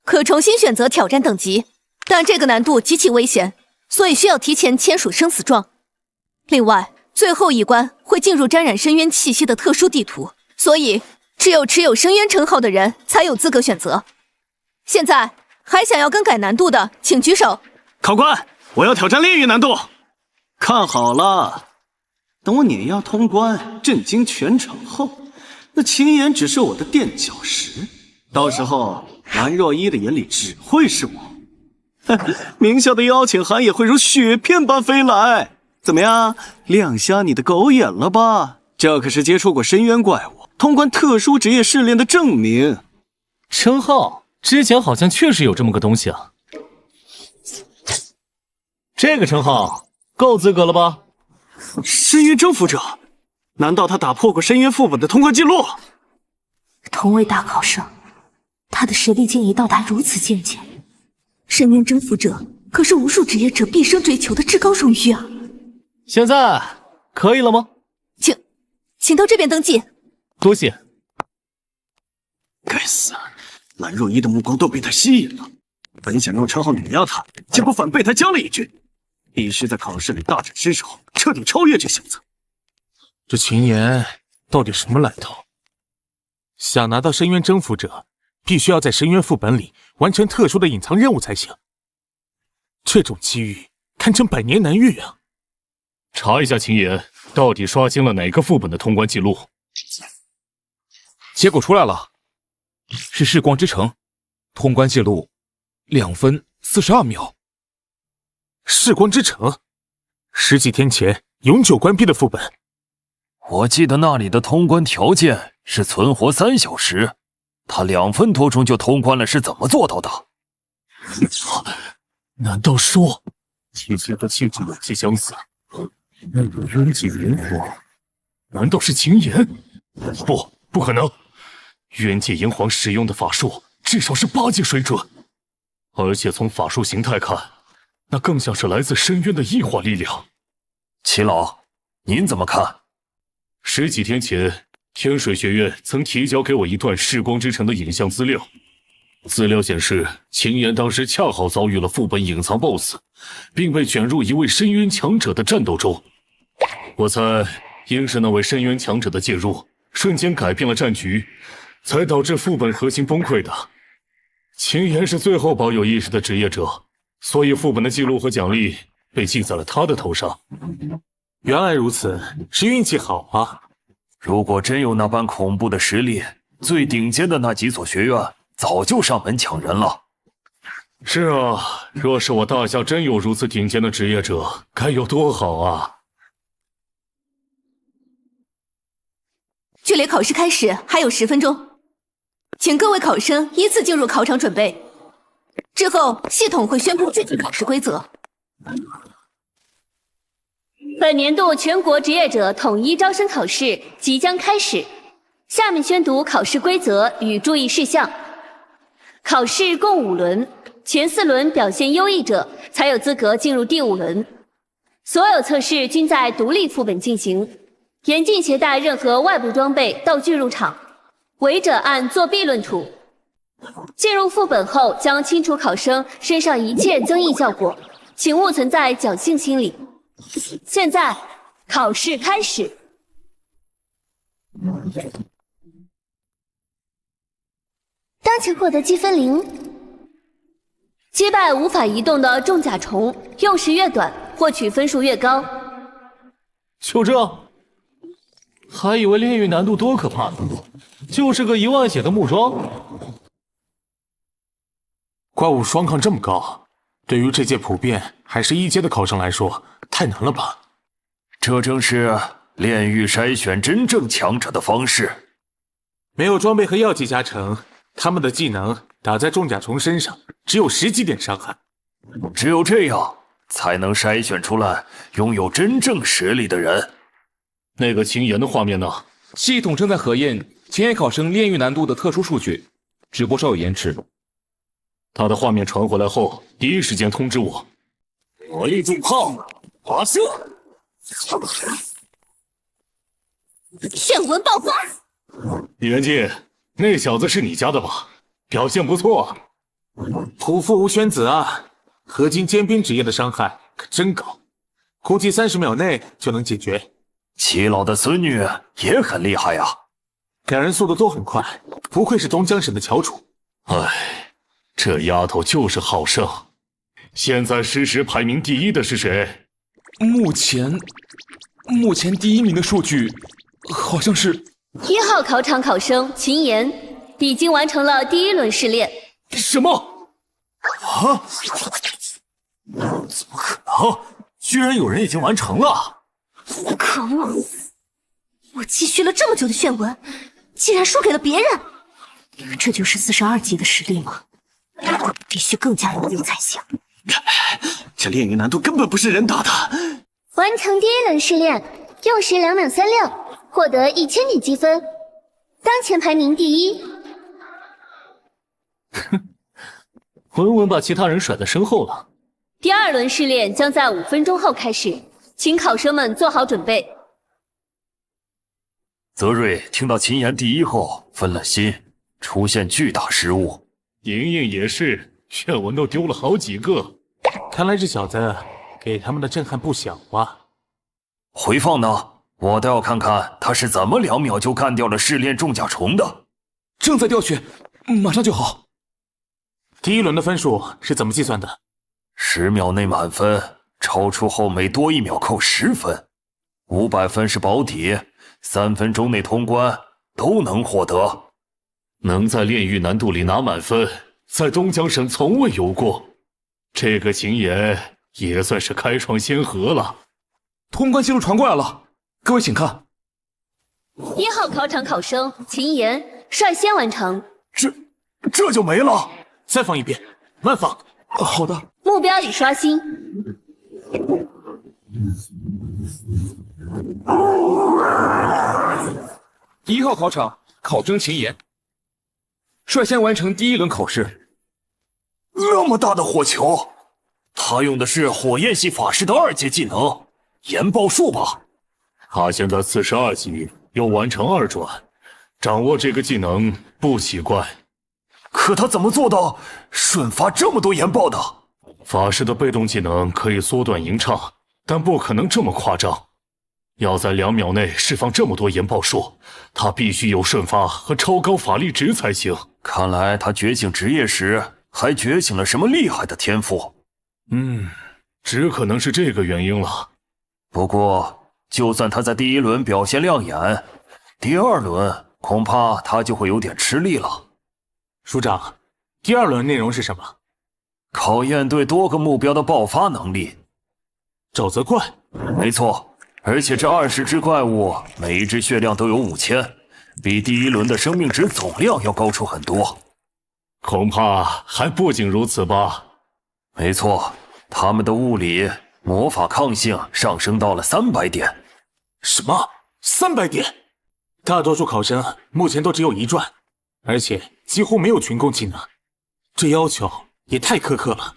可重新选择挑战等级，但这个难度极其危险，所以需要提前签署生死状。另外，最后一关会进入沾染深渊气息的特殊地图，所以只有持有深渊称号的人才有资格选择。现在还想要更改难度的，请举手。考官，我要挑战炼狱难度。看好了，等我碾压通关，震惊全场后，那秦岩只是我的垫脚石，到时候蓝若依的眼里只会是我。明校的邀请函也会如雪片般飞来。怎么样，亮瞎你的狗眼了吧？这可是接触过深渊怪物、通关特殊职业试炼的证明。称号之前好像确实有这么个东西啊。这个称号够资格了吧？深渊征服者，难道他打破过深渊副本的通关记录？同为大考生，他的实力竟已到达如此境界。深渊征服者可是无数职业者毕生追求的至高荣誉啊！现在可以了吗？请到这边登记。多谢。该死，蓝若依的目光都被他吸引了。本想用称号碾压他，结果反被他将了一军。必须在考试里大展身手，彻底超越这小子。这秦岩到底什么来头？想拿到深渊征服者，必须要在深渊副本里完成特殊的隐藏任务才行。这种机遇堪称百年难遇啊！查一下秦岩到底刷新了哪个副本的通关记录。结果出来了，是世光之城，通关记录2分42秒。世光之城，10几天前永久关闭的副本。我记得那里的通关条件是存活3小时，他2分多钟就通关了，是怎么做到的？难道说七七和气质有些相似？那个渊界炎黄，难道是秦岩？不可能！渊界炎黄使用的法术至少是8级水准，而且从法术形态看，那更像是来自深渊的异化力量。齐老，您怎么看？10几天前，天水学院曾提交给我一段世光之城的影像资料。资料显示，秦岩当时恰好遭遇了副本隐藏 BOSS， 并被卷入一位深渊强者的战斗中。我猜，应是那位深渊强者的介入，瞬间改变了战局，才导致副本核心崩溃的。秦岩是最后保有意识的职业者，所以副本的记录和奖励被记在了他的头上。原来如此，是运气好啊！如果真有那般恐怖的实力，最顶尖的那几所学院早就上门抢人了。是啊，若是我大校真有如此顶尖的职业者，该有多好啊！距离考试开始还有10分钟，请各位考生依次进入考场准备。之后系统会宣布具体考试规则。本年度全国职业者统一招生考试即将开始，下面宣读考试规则与注意事项。考试共5轮，前4轮表现优异者才有资格进入第5轮。所有测试均在独立副本进行，严禁携带任何外部装备道具入场，违者按作弊论处。进入副本后将清除考生身上一切增益效果，请勿存在侥幸心理。现在考试开始。当前获得积分0。击败无法移动的重甲虫，用时越短，获取分数越高。就这？还以为炼狱难度多可怕呢，就是个1万血的木桩。怪物双抗这么高，对于这届普遍还是1阶的考生来说，太难了吧？这正是炼狱筛选真正强者的方式。没有装备和药剂加成，他们的技能打在重甲虫身上只有10几点伤害。只有这样，才能筛选出来拥有真正实力的人。那个秦岩的画面呢？系统正在核验前野考生炼狱难度的特殊数据，直播稍有延迟。他的画面传回来后，第一时间通知我。火力重炮，发射！炫魂爆发！袁静，那小子是你家的吧？表现不错。普父无宣子啊，合金尖兵职业的伤害可真高，估计30秒内就能解决。齐老的孙女也很厉害呀。两人速度都很快，不愧是东江省的翘楚。哎，这丫头就是好胜。现在诗诗排名第一的是谁？目前第1名的数据好像是1号考场考生秦岩，已经完成了第1轮试炼。什么？啊？怎么可能？居然有人已经完成了！可恶！我积蓄了这么久的炫文，竟然输给了别人，这就是42级的实力吗？我必须更加努力才行。这炼狱难度根本不是人打的。完成第1轮试炼，用时2秒36，获得1000点积分，当前排名第1。哼，文文把其他人甩在身后了。第2轮试炼将在5分钟后开始，请考生们做好准备。泽瑞听到秦岩第1后分了心，出现巨大失误。莹莹也是，炫文都丢了好几个。看来这小子给他们的震撼不小啊。回放呢？我倒要看看他是怎么2秒就干掉了试炼重甲虫的。正在调取，马上就好。第1轮的分数是怎么计算的？10秒内满分，超出后每多1秒扣10分，500分是保底，3分钟内通关都能获得。能在炼狱难度里拿满分，在东江省从未有过。这个秦岩也算是开创先河了。通关记录传过来了，各位请看。1号考场考生秦岩率先完成。这就没了？再放一遍，慢放。好的。目标已刷新。1号考场考生秦岩率先完成第1轮考试。那么大的火球，他用的是火焰系法师的2阶技能岩爆术吧？他现在42级，又完成2转，掌握这个技能不奇怪。可他怎么做到瞬发这么多岩爆的？法师的被动技能可以缩短吟唱，但不可能这么夸张。要在2秒内释放这么多岩爆术，他必须有瞬发和超高法力值才行。看来他觉醒职业时还觉醒了什么厉害的天赋。只可能是这个原因了。不过，就算他在第1轮表现亮眼，第2轮恐怕他就会有点吃力了。署长，第2轮内容是什么？考验对多个目标的爆发能力。沼泽怪？没错，而且这20只怪物每一只血量都有5000，比第1轮的生命值总量要高出很多。恐怕还不仅如此吧？没错，他们的物理、魔法抗性上升到了300点。什么？300点？大多数考生目前都只有1转，而且几乎没有群攻技能，这要求也太苛刻了，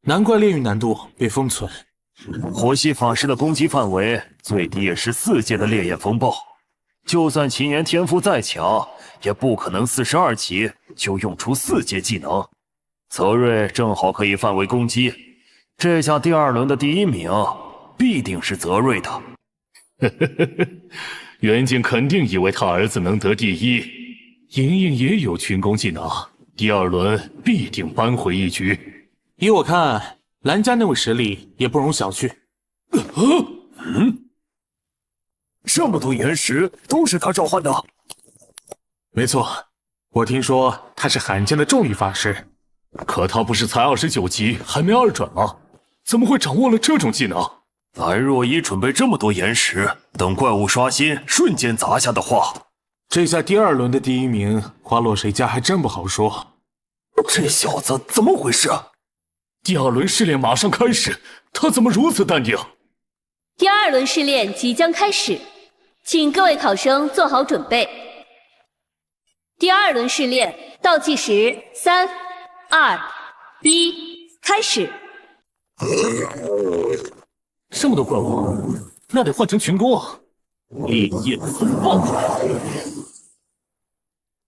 难怪炼狱难度被封存。火系法师的攻击范围最低也是4阶的烈焰风暴，就算秦岩天赋再强，也不可能42级就用出4阶技能。泽瑞正好可以范围攻击，这下第2轮的第1名必定是泽瑞的。袁静肯定以为他儿子能得第1，莹莹也有群攻技能，第2轮必定扳回一局。依我看，蓝家那位实力也不容小觑。这么多岩石都是他召唤的？没错，我听说他是罕见的重力法师。可他不是才29级，还没2转吗？怎么会掌握了这种技能？蓝若依准备这么多岩石，等怪物刷新瞬间砸下的话，这下第2轮的第1名花落谁家还真不好说。这小子怎么回事？第2轮试炼马上开始，他怎么如此淡定？第2轮试炼即将开始，请各位考生做好准备。第2轮试炼倒计时3、2、1，开始。这么多怪物，那得换成群攻啊！烈焰风暴。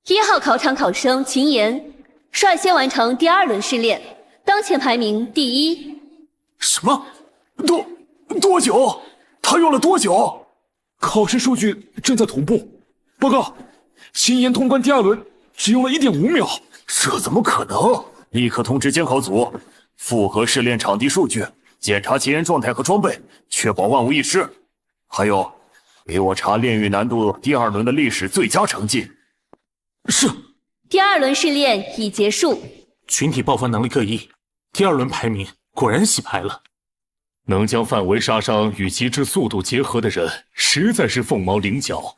1号考场考生秦岩率先完成第2轮试炼，当前排名第1。什么？多久？他用了多久？考试数据正在同步。报告，秦岩通关第2轮只用了1.5秒。这怎么可能？立刻通知监考组，复核试炼场地数据，检查秦岩状态和装备，确保万无一失。还有，给我查炼狱难度第2轮的历史最佳成绩。是。第2轮试炼已结束，群体爆发能力各异，第2轮排名果然洗牌了。能将范围杀伤与极致速度结合的人，实在是凤毛麟角。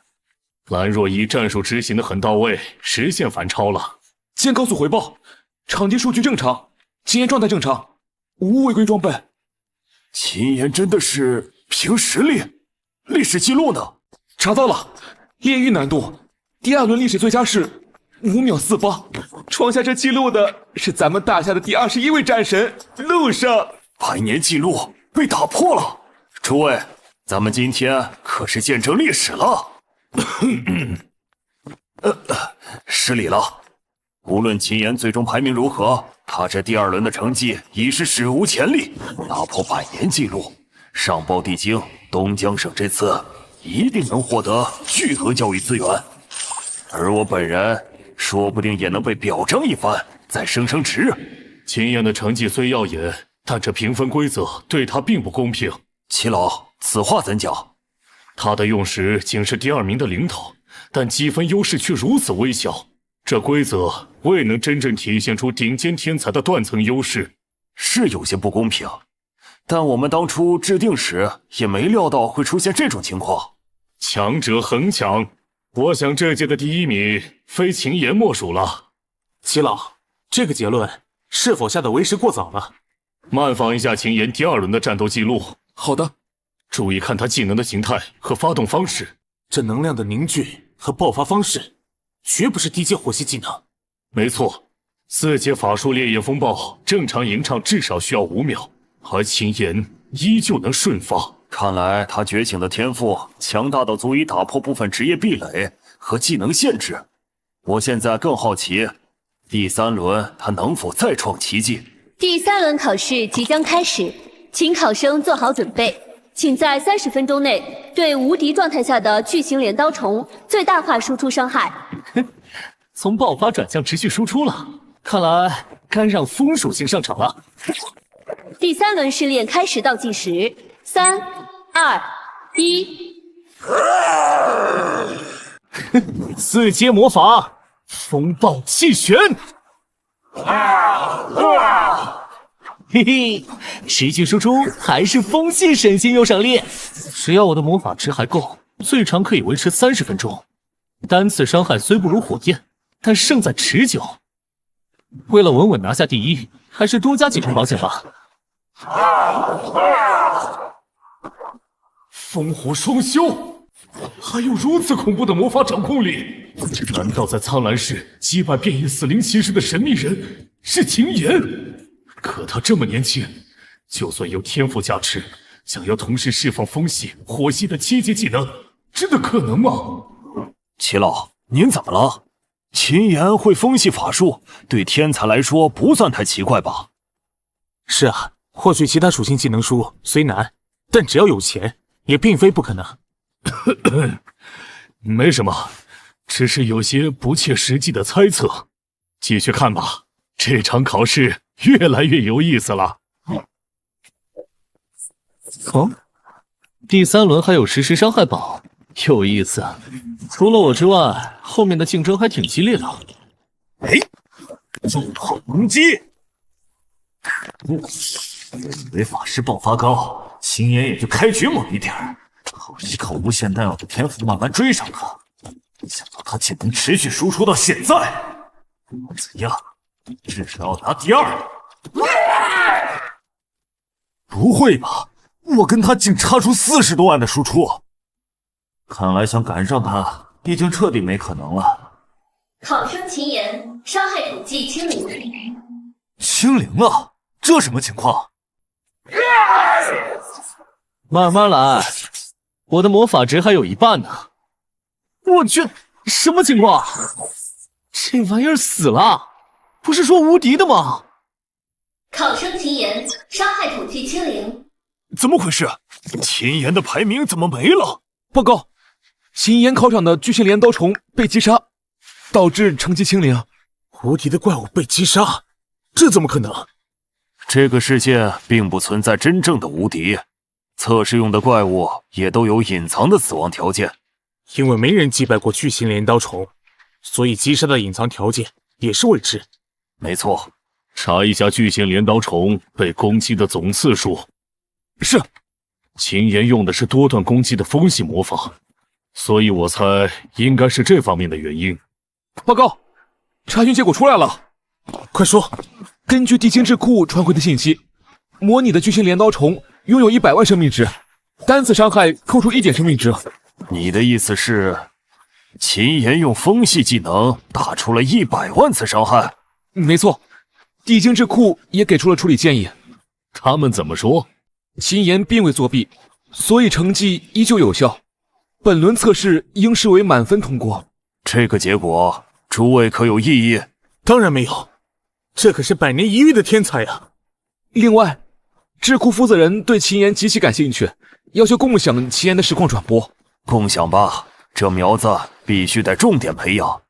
蓝若依战术执行的很到位，实现反超了。监考组回报，场地数据正常，秦岩状态正常，无违规装备。秦岩真的是凭实力？历史记录呢？查到了，炼狱难度第2轮历史最佳是5秒48，创下这记录的是咱们大夏的第21位战神陆胜。百年记录被打破了，诸位，咱们今天可是见证历史了。失礼了。无论秦岩最终排名如何，他这第2轮的成绩已是史无前例，打破百年纪录。上报帝京，东江省这次一定能获得巨额教育资源，而我本人说不定也能被表彰一番，再升职。秦岩的成绩虽耀眼，但这评分规则对他并不公平。齐老，此话怎讲？他的用时仅是第2名的零头，但积分优势却如此微小，这规则未能真正体现出顶尖天才的断层优势，是有些不公平。但我们当初制定时也没料到会出现这种情况。强者恒强，我想这届的第1名非秦岩莫属了。齐老，这个结论是否下的为时过早了？慢放一下秦岩第2轮的战斗记录。好的。注意看他技能的形态和发动方式，这能量的凝聚和爆发方式，绝不是低阶火系技能。没错，4阶法术烈焰风暴正常吟唱至少需要5秒，而秦岩依旧能瞬发。看来他觉醒的天赋强大到足以打破部分职业壁垒和技能限制。我现在更好奇，第3轮他能否再创奇迹？第3轮考试即将开始，请考生做好准备。请在30分钟内对无敌状态下的巨型镰刀虫最大化输出伤害。从爆发转向持续输出了，看来该让风属性上场了。第3轮试炼开始倒计时，3、2、1。4阶魔法风暴气旋。嘿嘿，持续输出还是风系神仙又赏练。只要我的魔法值还够，最长可以维持30分钟。单次伤害虽不如火焰，但胜在持久。为了稳稳拿下第1，还是多加几重保险吧。烽火双修，还有如此恐怖的魔法掌控力？难道在苍兰市击败变异死灵骑士的神秘人是秦岩？可他这么年轻，就算有天赋加持，想要同时释放风系、火系的7阶技能，真的可能吗？齐老，您怎么了？秦岩会风系法术，对天才来说不算太奇怪吧？是啊，获取其他属性技能书虽难，但只要有钱，也并非不可能。没什么，只是有些不切实际的猜测。继续看吧，这场考试越来越有意思了。哦，第3轮还有实时伤害宝，有意思。除了我之外，后面的竞争还挺激烈的。哎，重炮攻击！以为法师爆发高，秦岩也就开局猛一点儿，好依靠无限弹药的天赋慢慢追上他。没想到他竟能持续输出到现在。怎样？至少要拿第2。不会吧？我跟他竟差出40多万的输出，看来想赶上他已经彻底没可能了。考生秦岩，伤害统计清零。清零了？这什么情况？慢慢来，我的魔法值还有1半呢。我去，什么情况？这玩意儿死了，不是说无敌的吗？考生秦岩，伤害统计清零。怎么回事？秦岩的排名怎么没了？报告，秦岩考场的巨型镰刀虫被击杀，导致成绩清零。无敌的怪物被击杀，这怎么可能？这个世界并不存在真正的无敌，测试用的怪物也都有隐藏的死亡条件。因为没人击败过巨型镰刀虫，所以击杀的隐藏条件也是未知。没错，查一下巨型镰刀虫被攻击的总次数。是。秦岩用的是多段攻击的风系魔法，所以我猜应该是这方面的原因。报告，查询结果出来了。快说。根据地精智库传回的信息，模拟的巨型镰刀虫拥有100万生命值，单次伤害扣除1点生命值。你的意思是，秦岩用风系技能打出了100万次伤害？没错，地精智库也给出了处理建议。他们怎么说？秦岩并未作弊，所以成绩依旧有效。本轮测试应视为满分通过。这个结果，诸位可有异议？当然没有，这可是100年一遇的天才啊！另外，智库负责人对秦岩极其感兴趣，要求共享秦岩的实况转播。共享吧，这苗子必须得重点培养。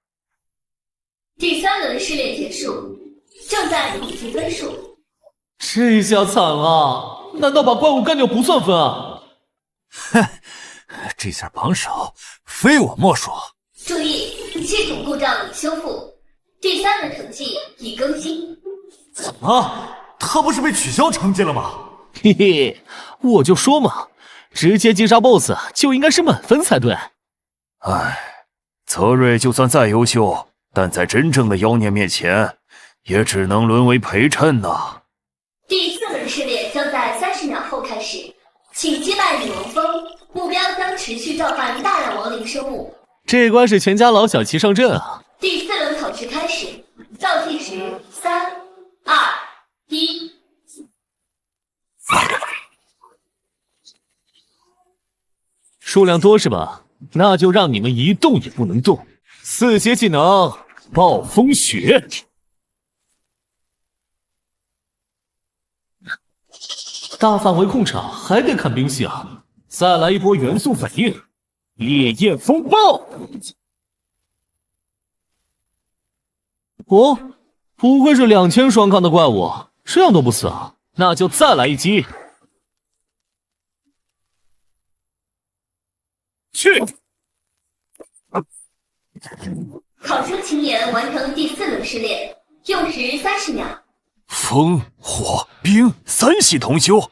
第3轮试炼结束，正在统计分数。这下惨了，难道把怪物干掉不算分啊？哼，这下榜首非我莫属。注意，系统故障已修复，第3轮成绩已更新。怎么？他不是被取消成绩了吗？嘿嘿，我就说嘛，直接击杀 BOSS 就应该是满分才对。唉，泽瑞就算再优秀，但在真正的妖孽面前，也只能沦为陪衬呐。第4轮试炼将在30秒后开始，请击败女王蜂，目标将持续召唤大量亡灵生物。这关是全家老小齐上阵啊！第4轮考试开始，倒计时3、2、1。数量多是吧？那就让你们一动也不能动。4阶技能暴风雪。大范围控场还得看兵器啊！再来一波元素反应，烈焰风暴！哦，不愧是2000双抗的怪物，这样都不死啊？那就再来一击！去！考生秦岩完成第4轮试炼，用时30秒。风、火、冰3系同修，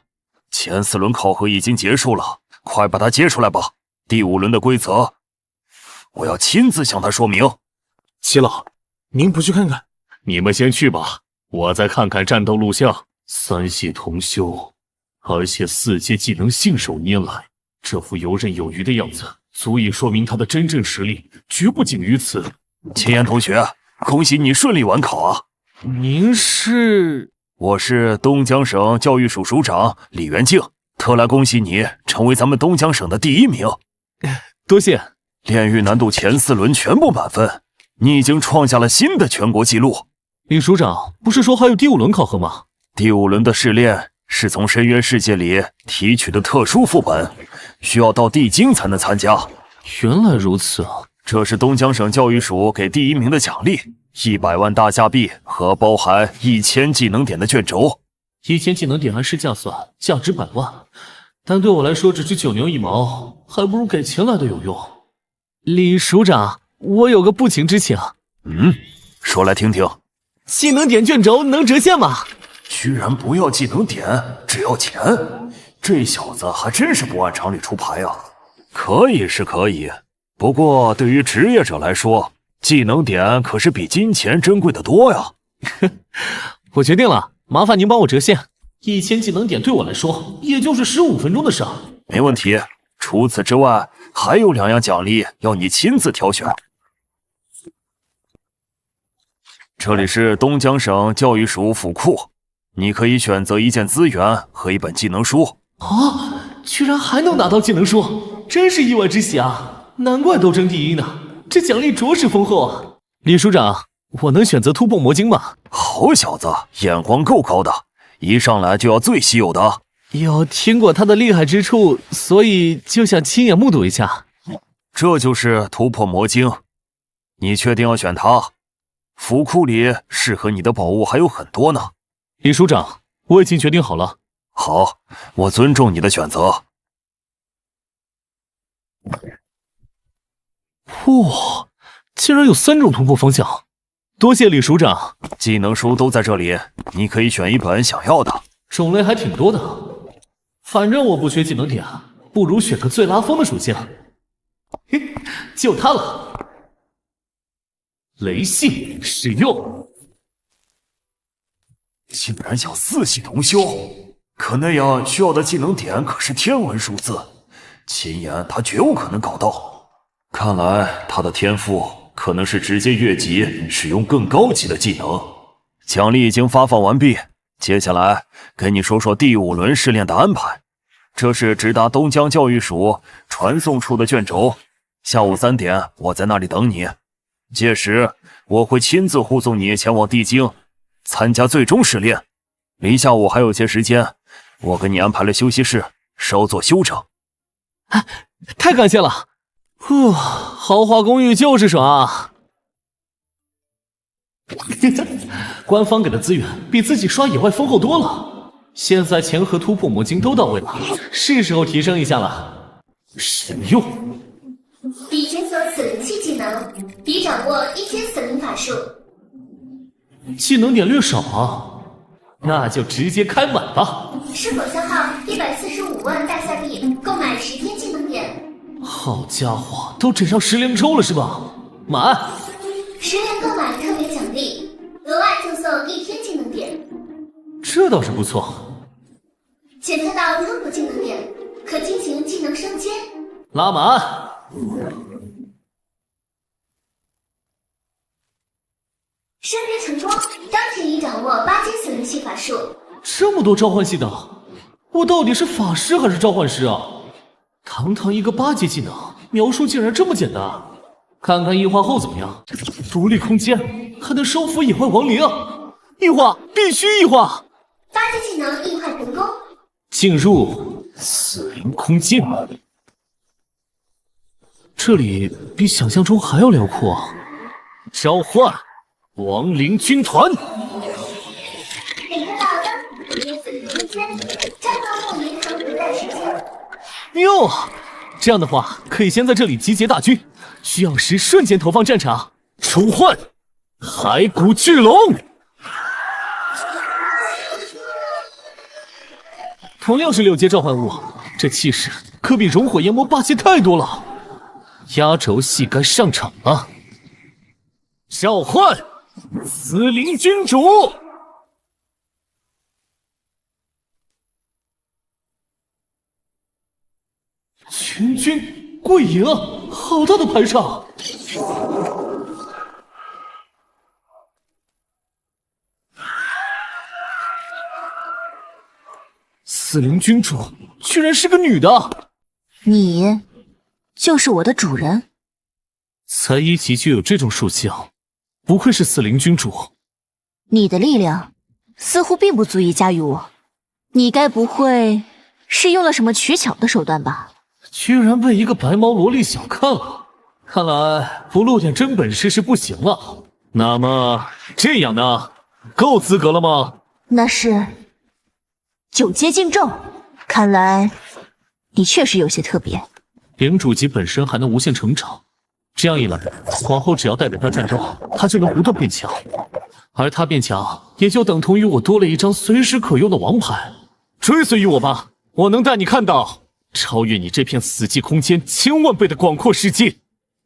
前4轮考核已经结束了，快把它接出来吧。第5轮的规则，我要亲自向他说明。齐老，您不去看看？你们先去吧，我再看看战斗录像。3系同修，而且4阶技能信手拈来，这副游刃有余的样子，足以说明他的真正实力绝不仅于此。秦岩同学，恭喜你顺利完考啊！您是？我是东江省教育署署长李元敬，特来恭喜你成为咱们东江省的第1名。多谢。炼狱难度前4轮全部满分，你已经创下了新的全国纪录。李署长，不是说还有第5轮考核吗？第5轮的试炼是从深渊世界里提取的特殊副本，需要到地精才能参加。原来如此啊！这是东江省教育署给第1名的奖励，100万大加币和包含1000技能点的卷轴。1000技能点按市价算，价值100万，但对我来说只是9牛1毛，还不如给钱来的有用。李署长，我有个不情之请。说来听听。技能点卷轴能折现吗？居然不要技能点，只要钱，这小子还真是不按常理出牌啊！可以是可以，不过对于职业者来说，技能点可是比金钱珍贵的多呀。我决定了，麻烦您帮我折现，1000技能点对我来说也就是15分钟的事。没问题。除此之外，还有2样奖励要你亲自挑选。这里是东江省教育署府库，你可以选择1件资源和1本技能书。啊，居然还能拿到技能书，真是意外之喜啊！难怪都争第1呢，这奖励着实丰厚啊！李署长，我能选择突破魔晶吗？好小子，眼光够高的，一上来就要最稀有的。有听过他的厉害之处，所以就想亲眼目睹一下。这就是突破魔经，你确定要选它？府库里适合你的宝物还有很多呢。李署长，我已经决定好了。好，我尊重你的选择。哇，竟然有3种突破方向，多谢李署长。技能书都在这里，你可以选一本想要的。种类还挺多的，反正我不缺技能点，不如选个最拉风的属性。嘿，就它了。雷系使用。竟然想4系同修，可那样需要的技能点可是天文数字，秦岩他绝无可能搞到。看来他的天赋可能是直接越级使用更高级的技能。奖励已经发放完毕，接下来跟你说说第5轮试炼的安排。这是直达东江教育署传送处的卷轴，下午3点我在那里等你，届时我会亲自护送你前往地京参加最终试炼。离下午还有些时间，我给你安排了休息室，稍作休整。太感谢了！豪华公寓就是爽啊！官方给的资源比自己刷野外丰厚多了。现在钱和突破魔晶都到位了，是时候提升一下了。使用。已解锁死灵系技能，已掌握1000死灵法术。技能点略少啊，那就直接开满吧。是否消耗145万大夏币购买10天技能点？好家伙，都整上10连抽了是吧？满10连购买特别奖励，额外赠送1天技能点。这倒是不错。检测到入口技能点，可进行技能升阶。拉满。升阶成功，当前已掌握8阶死灵系法术。这么多召唤系的，我到底是法师还是召唤师啊？堂堂一个8阶技能，描述竟然这么简单。看看异化后怎么样？独立空间还能收服野外亡灵，异化必须异化。8阶技能异化成功，进入死灵空间。这里比想象中还要辽阔啊！召唤亡灵军团。领受到当前的死灵空间，战斗后银行不再实现。哟，这样的话可以先在这里集结大军，需要时瞬间投放战场。召唤骸骨巨龙。同样是6阶召唤物，这气势可比熔火炎魔霸气太多了。压轴戏该上场了。召唤死灵君主。全军跪迎，好大的排场！死灵君主居然是个女的，你就是我的主人。才1级就有这种属性，不愧是死灵君主。你的力量似乎并不足以驾驭我，你该不会是用了什么取巧的手段吧？居然被一个白毛萝莉小看了，看来不露点真本事是不行了。那么这样呢，够资格了吗？那是9阶禁咒，看来你确实有些特别。领主级本身还能无限成长，这样一来，往后只要带着他战斗，他就能不断变强，而他变强，也就等同于我多了一张随时可用的王牌。追随于我吧，我能带你看到超越你这片死寂空间1000万倍的广阔世界，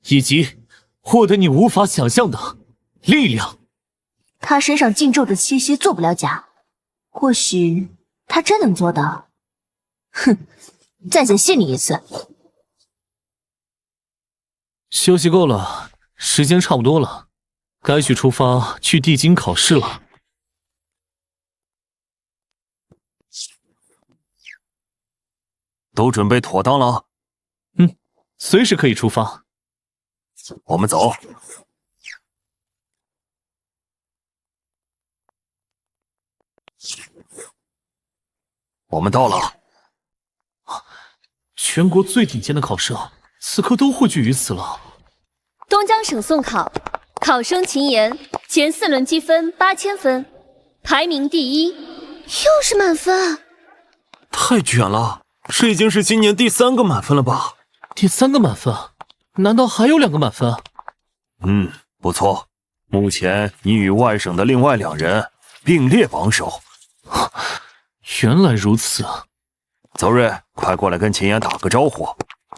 以及获得你无法想象的力量。他身上禁咒的气息做不了假，或许他真能做到。哼，再检信你一次。休息够了，时间差不多了，该去出发去地京考试了。都准备妥当了？随时可以出发。我们走。我们到了。全国最顶尖的考试，此刻都汇聚于此了。东江省送考，考生秦岩前4轮积分8000分，排名第1，又是满分，太卷了，这已经是今年第3个满分了吧？第3个满分，难道还有2个满分？不错，目前你与外省的另外2人并列榜首。原来如此。泽瑞，快过来跟秦岩打个招呼。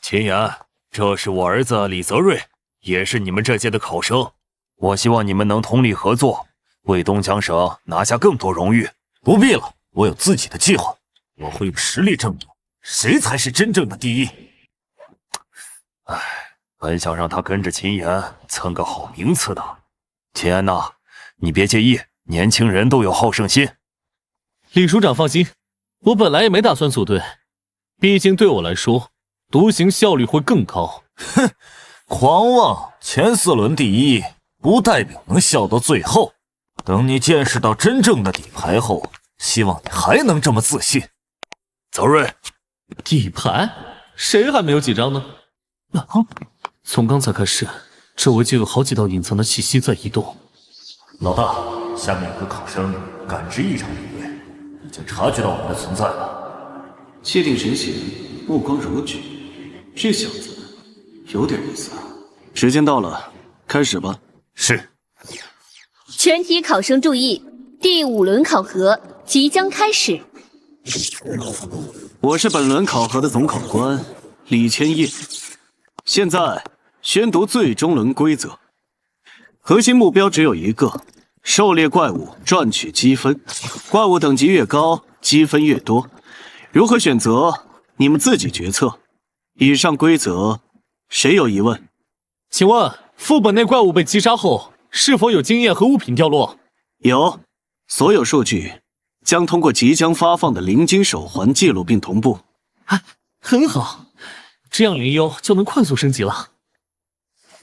秦岩，这是我儿子李泽瑞，也是你们这届的考生。我希望你们能通力合作，为东江省拿下更多荣誉。不必了，我有自己的计划，我会用实力证明谁才是真正的第一。本想让他跟着秦岩蹭个好名次的。秦岩呐，你别介意，年轻人都有好胜心。李署长放心，我本来也没打算组队，毕竟对我来说，独行效率会更高。哼，狂妄！前4轮第1，不代表能笑到最后。等你见识到真正的底牌后，希望你还能这么自信。泽瑞，底牌？谁还没有几张呢？从刚才开始，周围就有好几道隐藏的气息在移动。老大，下面有个考生感知异常敏锐，已经察觉到我们的存在了。气定神闲，目光如炬，这小子有点意思啊。时间到了，开始吧。是。全体考生注意，第5轮考核即将开始。我是本轮考核的总考官李千叶，现在宣读最终轮规则。核心目标只有一个，狩猎怪物赚取积分，怪物等级越高，积分越多。如何选择，你们自己决策。以上规则，谁有疑问？请问副本内怪物被击杀后，是否有经验和物品掉落？有，所有数据将通过即将发放的灵晶手环记录并同步。很好，这样灵优就能快速升级了。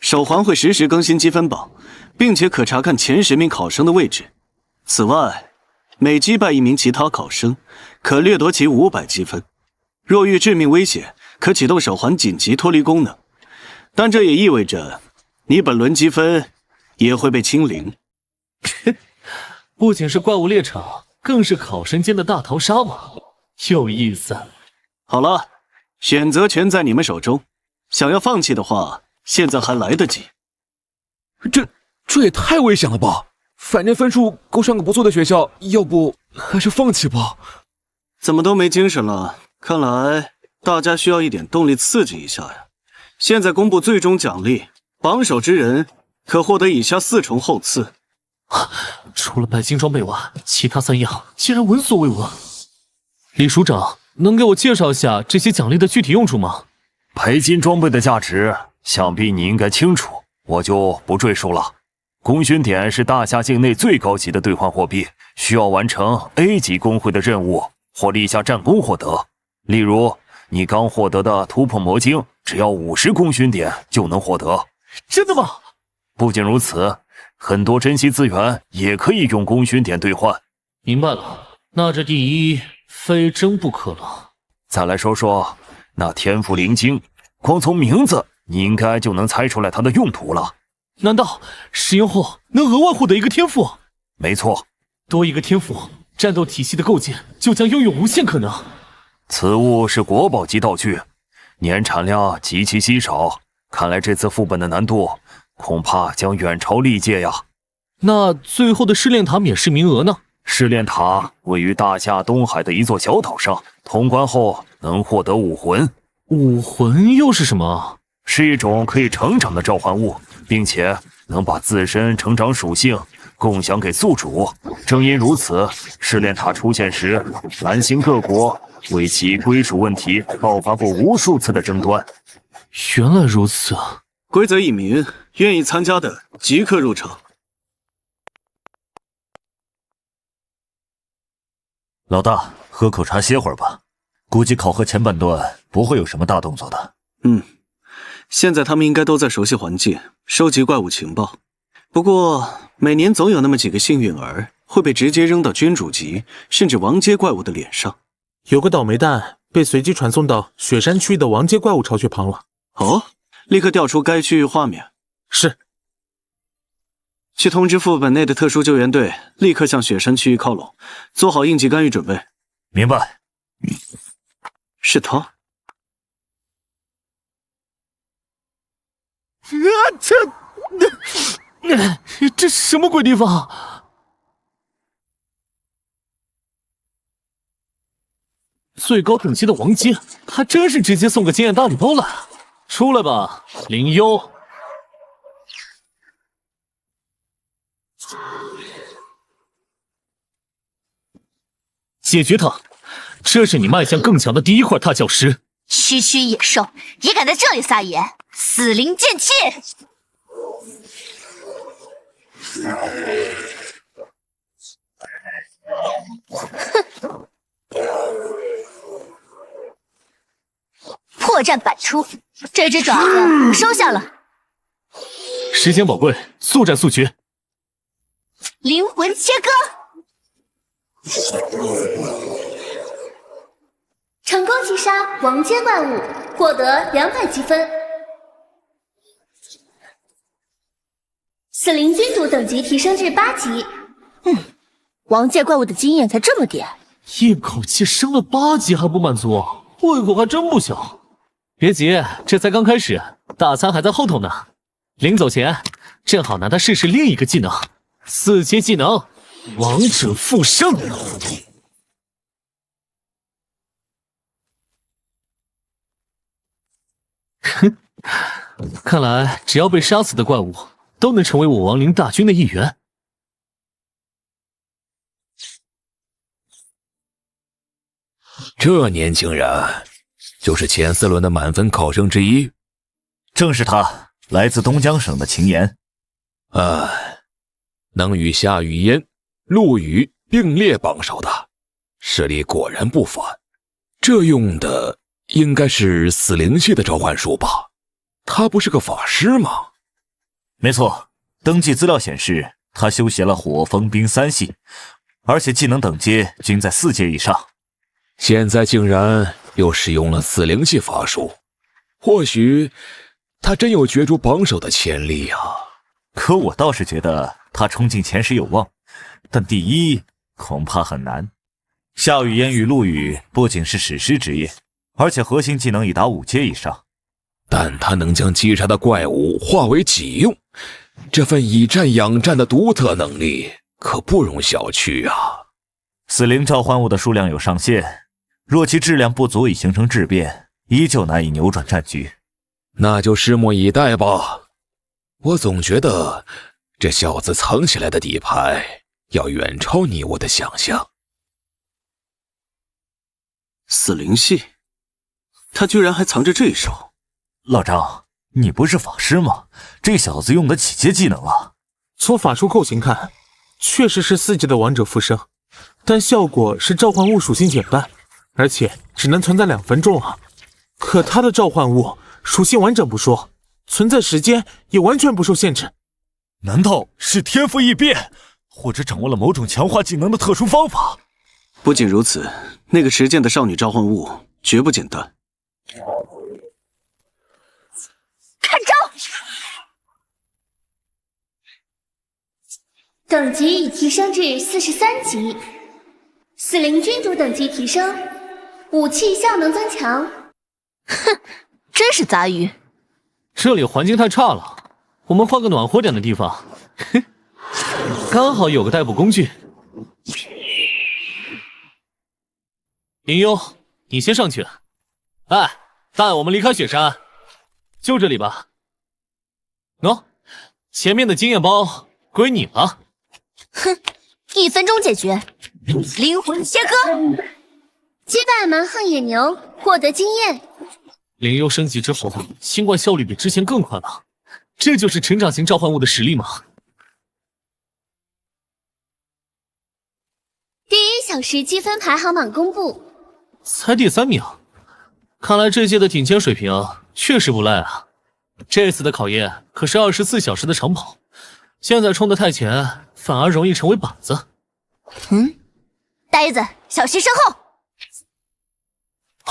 手环会实时更新积分榜，并且可查看前10名考生的位置。此外，每击败1名其他考生，可掠夺其500积分。若遇致命危险，可启动手环紧急脱离功能。但这也意味着，你本轮积分也会被清零。不仅是怪物猎场，更是考生间的大逃杀嘛，有意思。好了，选择权在你们手中，想要放弃的话，现在还来得及。这也太危险了吧！反正分数够上个不错的学校，要不还是放弃吧。怎么都没精神了？看来大家需要一点动力刺激一下呀。现在公布最终奖励，榜首之人可获得以下4重厚赐。除了白金装备外，其他3样竟然闻所未闻。李署长，能给我介绍一下这些奖励的具体用处吗？白金装备的价值，想必你应该清楚，我就不赘述了。功勋点是大夏境内最高级的兑换货币，需要完成 A 级工会的任务或立下战功获得。例如，你刚获得的突破魔晶，只要50功勋点就能获得。真的吗？不仅如此，很多珍稀资源也可以用功勋点兑换。明白了，那这第1非争不可了。再来说说那天赋灵晶，光从名字你应该就能猜出来它的用途了。难道使用后能额外获得一个天赋？没错，多一个天赋，战斗体系的构建就将拥有无限可能。此物是国宝级道具，年产量极其稀少，看来这次副本的难度恐怕将远超历届呀。那最后的试炼塔免试名额呢？试炼塔位于大夏东海的一座小岛上，通关后能获得武魂。武魂又是什么？是一种可以成长的召唤物，并且能把自身成长属性共享给宿主。正因如此，试炼塔出现时，南星各国为其归属问题爆发过无数次的争端。原来如此。规则一明，愿意参加的即刻入场。老大，喝口茶歇会儿吧。估计考核前半段不会有什么大动作的。现在他们应该都在熟悉环境，收集怪物情报。不过每年总有那么几个幸运儿会被直接扔到君主级甚至王阶怪物的脸上。有个倒霉蛋被随机传送到雪山区的王阶怪物巢穴旁了。哦，立刻调出该区域画面。是。去通知副本内的特殊救援队，立刻向雪山区域靠拢，做好应急干预准备。明白。是他。这什么鬼地方？最高等级的王阶，还真是直接送个经验大礼包了。出来吧，林幽。解决他，这是你迈向更强的第一块踏脚石。区区野兽也敢在这里撒野，死灵剑气！哼！破绽百出，这只爪子收下了。时间宝贵，速战速决。灵魂切割。成功击杀王阶怪物，获得200积分。死灵君主等级提升至8级。王界怪物的经验才这么点，一口气升了8级还不满足，胃口还真不小。别急，这才刚开始，大餐还在后头呢。临走前，正好拿它试试另一个技能，4阶技能王者复生。哼，看来只要被杀死的怪物都能成为我亡灵大军的一员。这年轻人就是前4轮的满分考生之一。正是他，来自东江省的秦岩。能与夏雨嫣、陆羽并列榜首的实力果然不凡。这用的应该是死灵系的召唤术吧？他不是个法师吗？没错，登记资料显示他修习了火、风、冰3系，而且技能等阶均在4阶以上。现在竟然又使用了死灵系法术，或许他真有角逐榜首的潜力啊。可我倒是觉得他冲进前10有望，但第1恐怕很难。夏雨嫣与陆羽不仅是史诗职业，而且核心技能已达5阶以上。但他能将击杀的怪物化为己用，这份以战养战的独特能力可不容小觑啊。死灵召唤物的数量有上限，若其质量不足以形成质变，依旧难以扭转战局。那就拭目以待吧。我总觉得这小子藏起来的底牌要远超你我的想象。死灵系，他居然还藏着这一手。老张，你不是法师吗？这小子用得起阶技能啊？从法术构型看，确实是4级的王者复生，但效果是召唤物属性减半，而且只能存在2分钟啊。可他的召唤物属性完整不说，存在时间也完全不受限制。难道是天赋异变，或者掌握了某种强化技能的特殊方法？不仅如此，那个持剑的少女召唤物绝不简单。看招！等级已提升至43级。死灵君主等级提升，武器效能增强。哼，真是杂鱼。这里环境太差了，我们换个暖和点的地方。刚好有个代步工具。林幽，你先上去。哎，带我们离开雪山。就这里吧。喏，前面的经验包归你了。哼，1分钟解决。灵魂切割，击败蛮横野牛，获得经验。灵幽升级之后，新冠效率比之前更快了。这就是成长型召唤物的实力吗？第1小时积分排行榜公布，才第3名。看来这届的顶尖水平确实不赖啊！这次的考验可是24小时的长跑，现在冲得太前，反而容易成为靶子。呆子，小心身后！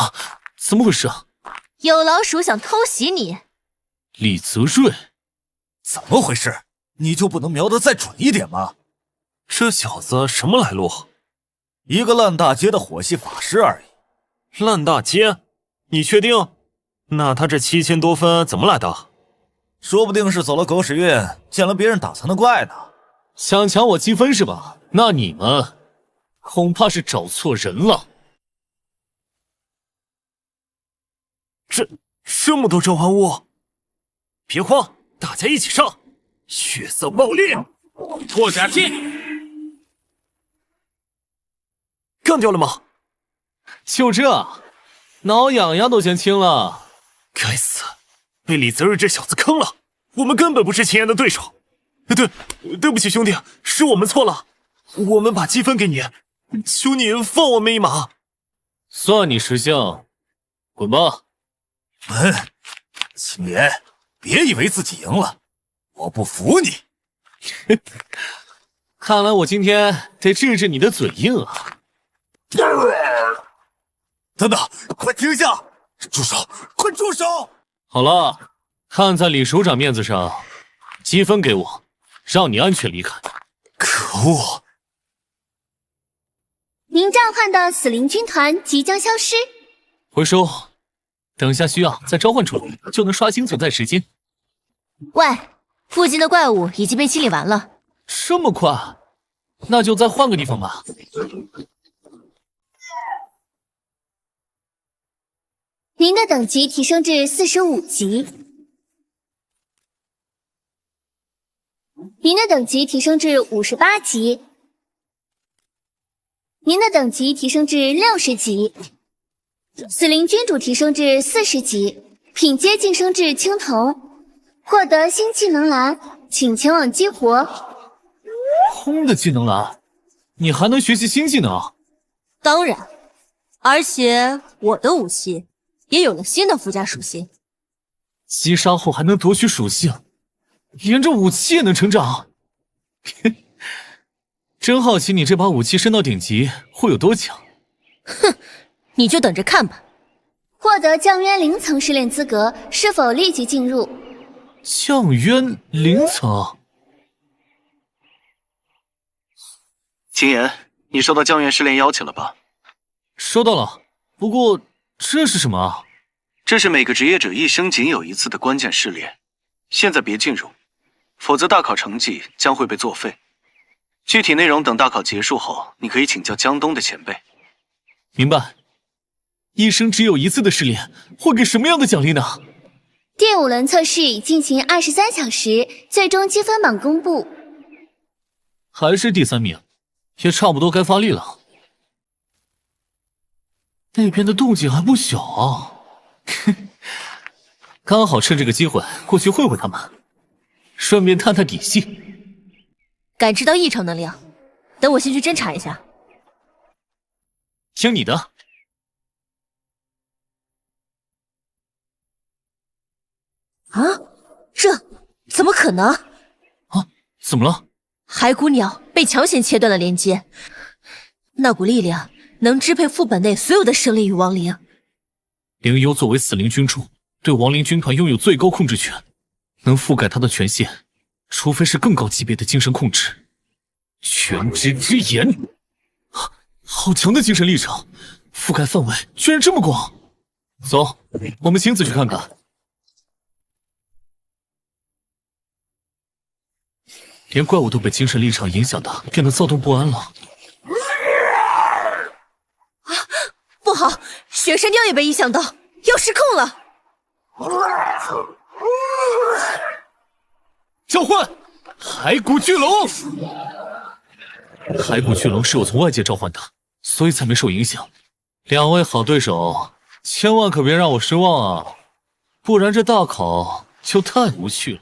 啊，怎么回事啊？有老鼠想偷袭你。李泽润，怎么回事？你就不能瞄得再准一点吗？这小子什么来路？一个烂大街的火系法师而已。烂大街？你确定？那他这7000多分怎么来的？说不定是走了狗屎运，见了别人打残的怪呢。想抢我积分是吧？那你们恐怕是找错人了。这么多召唤物，别慌，大家一起上！血色爆裂，破甲技，干掉了吗？就这，挠痒痒都先清了。该死，被李泽瑞这小子坑了，我们根本不是秦岩的对手。对不起兄弟，是我们错了，我们把积分给你，求你放我们一马。算你识相，滚吧。秦岩，别以为自己赢了，我不服你。看来我今天得治治你的嘴硬啊！等等，快停下！住手！快住手！好了，看在李首长面子上，积分给我，让你安全离开。可恶！您召唤的死灵军团即将消失。回收，等下需要再召唤出来，就能刷新存在时间。喂，附近的怪物已经被清理完了。这么快？那就再换个地方吧。您的等级提升至45级，您的等级提升至58级，您的等级提升至60级，死灵君主提升至40级，品阶晋升至青铜，获得新技能栏，请前往激活。空的技能栏，你还能学习新技能？当然，而且我的武器也有了新的附加属性。击杀后还能夺取属性，连着武器也能成长。真好奇你这把武器升到顶级会有多强。哼，你就等着看吧。获得降渊0层试炼资格，是否立即进入？降渊0层。秦岩，你收到降渊试炼邀请了吧？收到了，不过这是什么啊？这是每个职业者一生仅有一次的关键试炼，现在别进入，否则大考成绩将会被作废。具体内容等大考结束后，你可以请教江东的前辈。明白。一生只有一次的试炼，会给什么样的奖励呢？第5轮测试已进行23小时，最终积分榜公布。还是第3名，也差不多该发力了。那边的动静还不小啊。刚好趁这个机会过去会会他们，顺便探探底细。感知到异常能量，等我先去侦查一下。听你的。啊，这怎么可能？啊，怎么了？骸骨鸟被强行切断了连接，那股力量能支配副本内所有的生灵与亡灵。灵幽作为死灵君主，对亡灵军团拥有最高控制权，能覆盖他的权限，除非是更高级别的精神控制。全知之眼，好强的精神力场，覆盖范围居然这么广。走，我们亲自去看看。连怪物都被精神力场影响的变得躁动不安了。不好，雪山雕也被影响到，要失控了。召唤骸骨巨龙。骸骨巨龙是我从外界召唤的，所以才没受影响。2位好对手，千万可别让我失望啊，不然这大考就太无趣了。